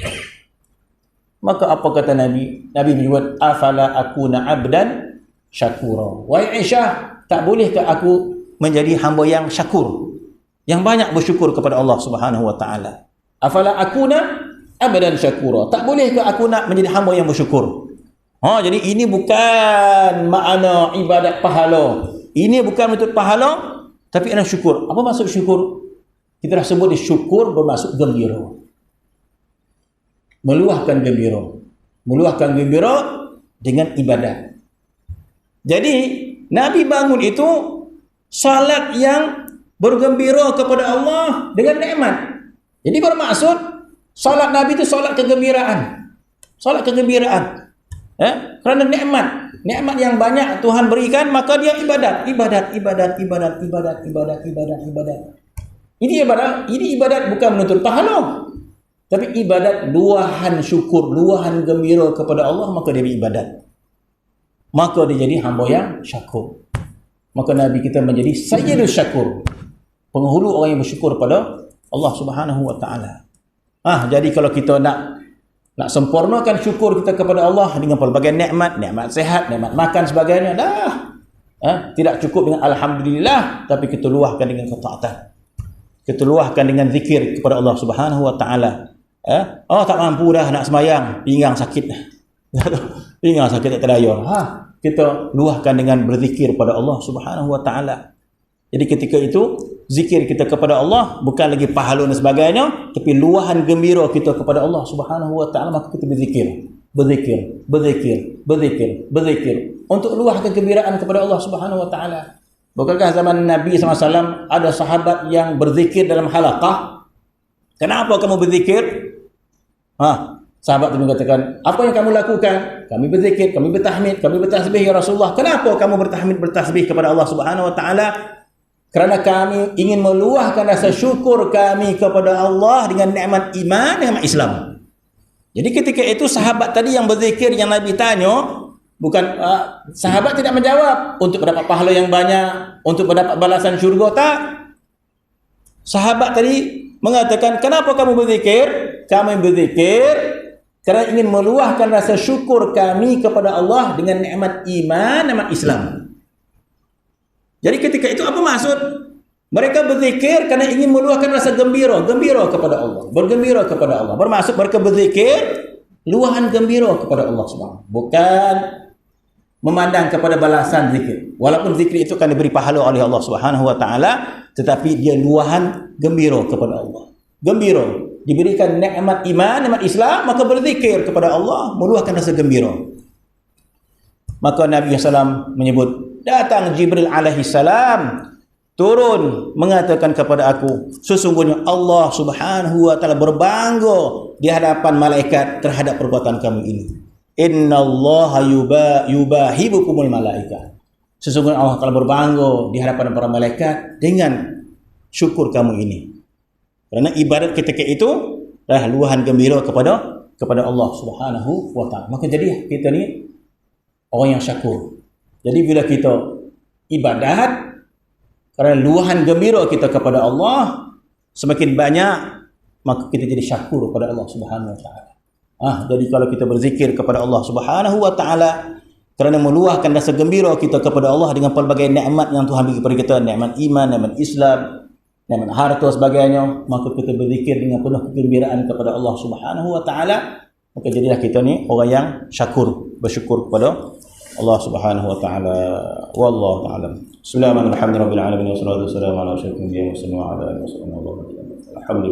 Maka apa kata Nabi? Nabi menyebut, afala akuna abdan syakura. Wahai Aisyah, tak bolehkah aku menjadi hamba yang syakur, yang banyak bersyukur kepada Allah Subhanahu wa Ta'ala? Afala akuna abdan syakura. Tak bolehkah aku nak menjadi hamba yang bersyukur? Jadi ini bukan makna ibadat pahala. Ini bukan untuk pahala, tapi ada syukur. Apa maksud syukur? Kita dah sebut syukur bermaksud gembira. Meluahkan gembira. Meluahkan gembira dengan ibadat. Jadi Nabi bangun itu salat yang bergembira kepada Allah dengan nikmat. Jadi bermaksud salat Nabi itu salat kegembiraan. Salat kegembiraan. Kerana nikmat yang banyak Tuhan berikan, maka dia ibadat. Ini ibadat bukan menuntut pahala, tapi ibadat luahan syukur, luahan gembira kepada Allah, maka dia beribadat. Maka dia jadi hamba yang syakur. Maka Nabi kita menjadi sayyidul syakur, penghulu orang yang bersyukur pada Allah Subhanahu wa Ta'ala. Jadi kalau kita nak sempurnakan syukur kita kepada Allah dengan pelbagai nikmat, nikmat sehat, nikmat makan sebagainya, tidak cukup dengan alhamdulillah, tapi kita luahkan dengan ketaatan. Kita luahkan dengan zikir kepada Allah Subhanahu wa Ta'ala. Tak mampu dah nak semayang, pinggang sakit dah. Pinggang sakit tak terdaya. Kita luahkan dengan berzikir pada Allah Subhanahu wa Ta'ala. Jadi ketika itu zikir kita kepada Allah bukan lagi pahala dan sebagainya, tapi luahan gembira kita kepada Allah Subhanahu wa Ta'ala, maka kita berzikir untuk luahkan kegembiraan kepada Allah Subhanahu wa Ta'ala. Bukankah zaman Nabi SAW ada sahabat yang berzikir dalam halaqah? Kenapa kamu berzikir? Sahabat itu mengatakan, apa yang kamu lakukan? Kami berzikir, kami bertahmid, kami bertasbih ya Rasulullah. Kenapa kamu bertahmid, bertasbih kepada Allah Subhanahu wa Ta'ala? Kerana kami ingin meluahkan rasa syukur kami kepada Allah dengan nikmat iman, nikmat Islam. Jadi ketika itu sahabat tadi yang berzikir, yang Nabi tanya, bukan sahabat tidak menjawab untuk mendapat pahala yang banyak, untuk mendapat balasan syurga, tak. Sahabat tadi mengatakan, kenapa kamu berzikir? Kami berzikir kerana ingin meluahkan rasa syukur kami kepada Allah dengan nikmat iman, nikmat Islam. Jadi ketika itu apa maksud? Mereka berzikir kerana ingin meluahkan rasa gembira kepada Allah, bergembira kepada Allah. Bermaksud mereka berzikir luahan gembira kepada Allah Subhanahu. Bukan memandang kepada balasan zikir. Walaupun zikir itu akan diberi pahala oleh Allah Subhanahu wa Ta'ala, tetapi dia luahan gembira kepada Allah. gembira, diberikan nikmat iman, nikmat Islam, maka berzikir kepada Allah, meluahkan rasa gembira. Maka Nabi SAW menyebut, datang Jibril alaihi salam, turun mengatakan kepada aku, sesungguhnya Allah Subhanahu wa taala berbangga di hadapan malaikat terhadap perbuatan kamu ini. Innallaha yubahibukumul malaika. Sesungguhnya Allah telah berbangga di hadapan para malaikat dengan syukur kamu ini. Kerana ibadat ketika itu adalah luahan gembira kepada Allah Subhanahu wa taala. Maka jadi kita ni orang yang syakur. Jadi bila kita ibadat kerana luahan gembira kita kepada Allah semakin banyak, maka kita jadi syakur kepada Allah Subhanahu wa taala. Jadi kalau kita berzikir kepada Allah Subhanahu wa taala kerana meluahkan rasa gembira kita kepada Allah dengan pelbagai nikmat yang Tuhan beri kepada kita, nikmat iman, nikmat Islam, nikmat harta sebagainya, maka kita berzikir dengan penuh kegembiraan kepada Allah Subhanahu wa taala, maka jadilah kita ni orang yang syakur, bersyukur kepada Allah Subhanahu wa taala. Wallahu taala. Bismillahirrahmanirrahim. Alhamdulillahirabbil alamin wassalatu wassalamu ala asyrofil anbiya'i was mursalin wa ala alihi wasallam. Alhamdulillah.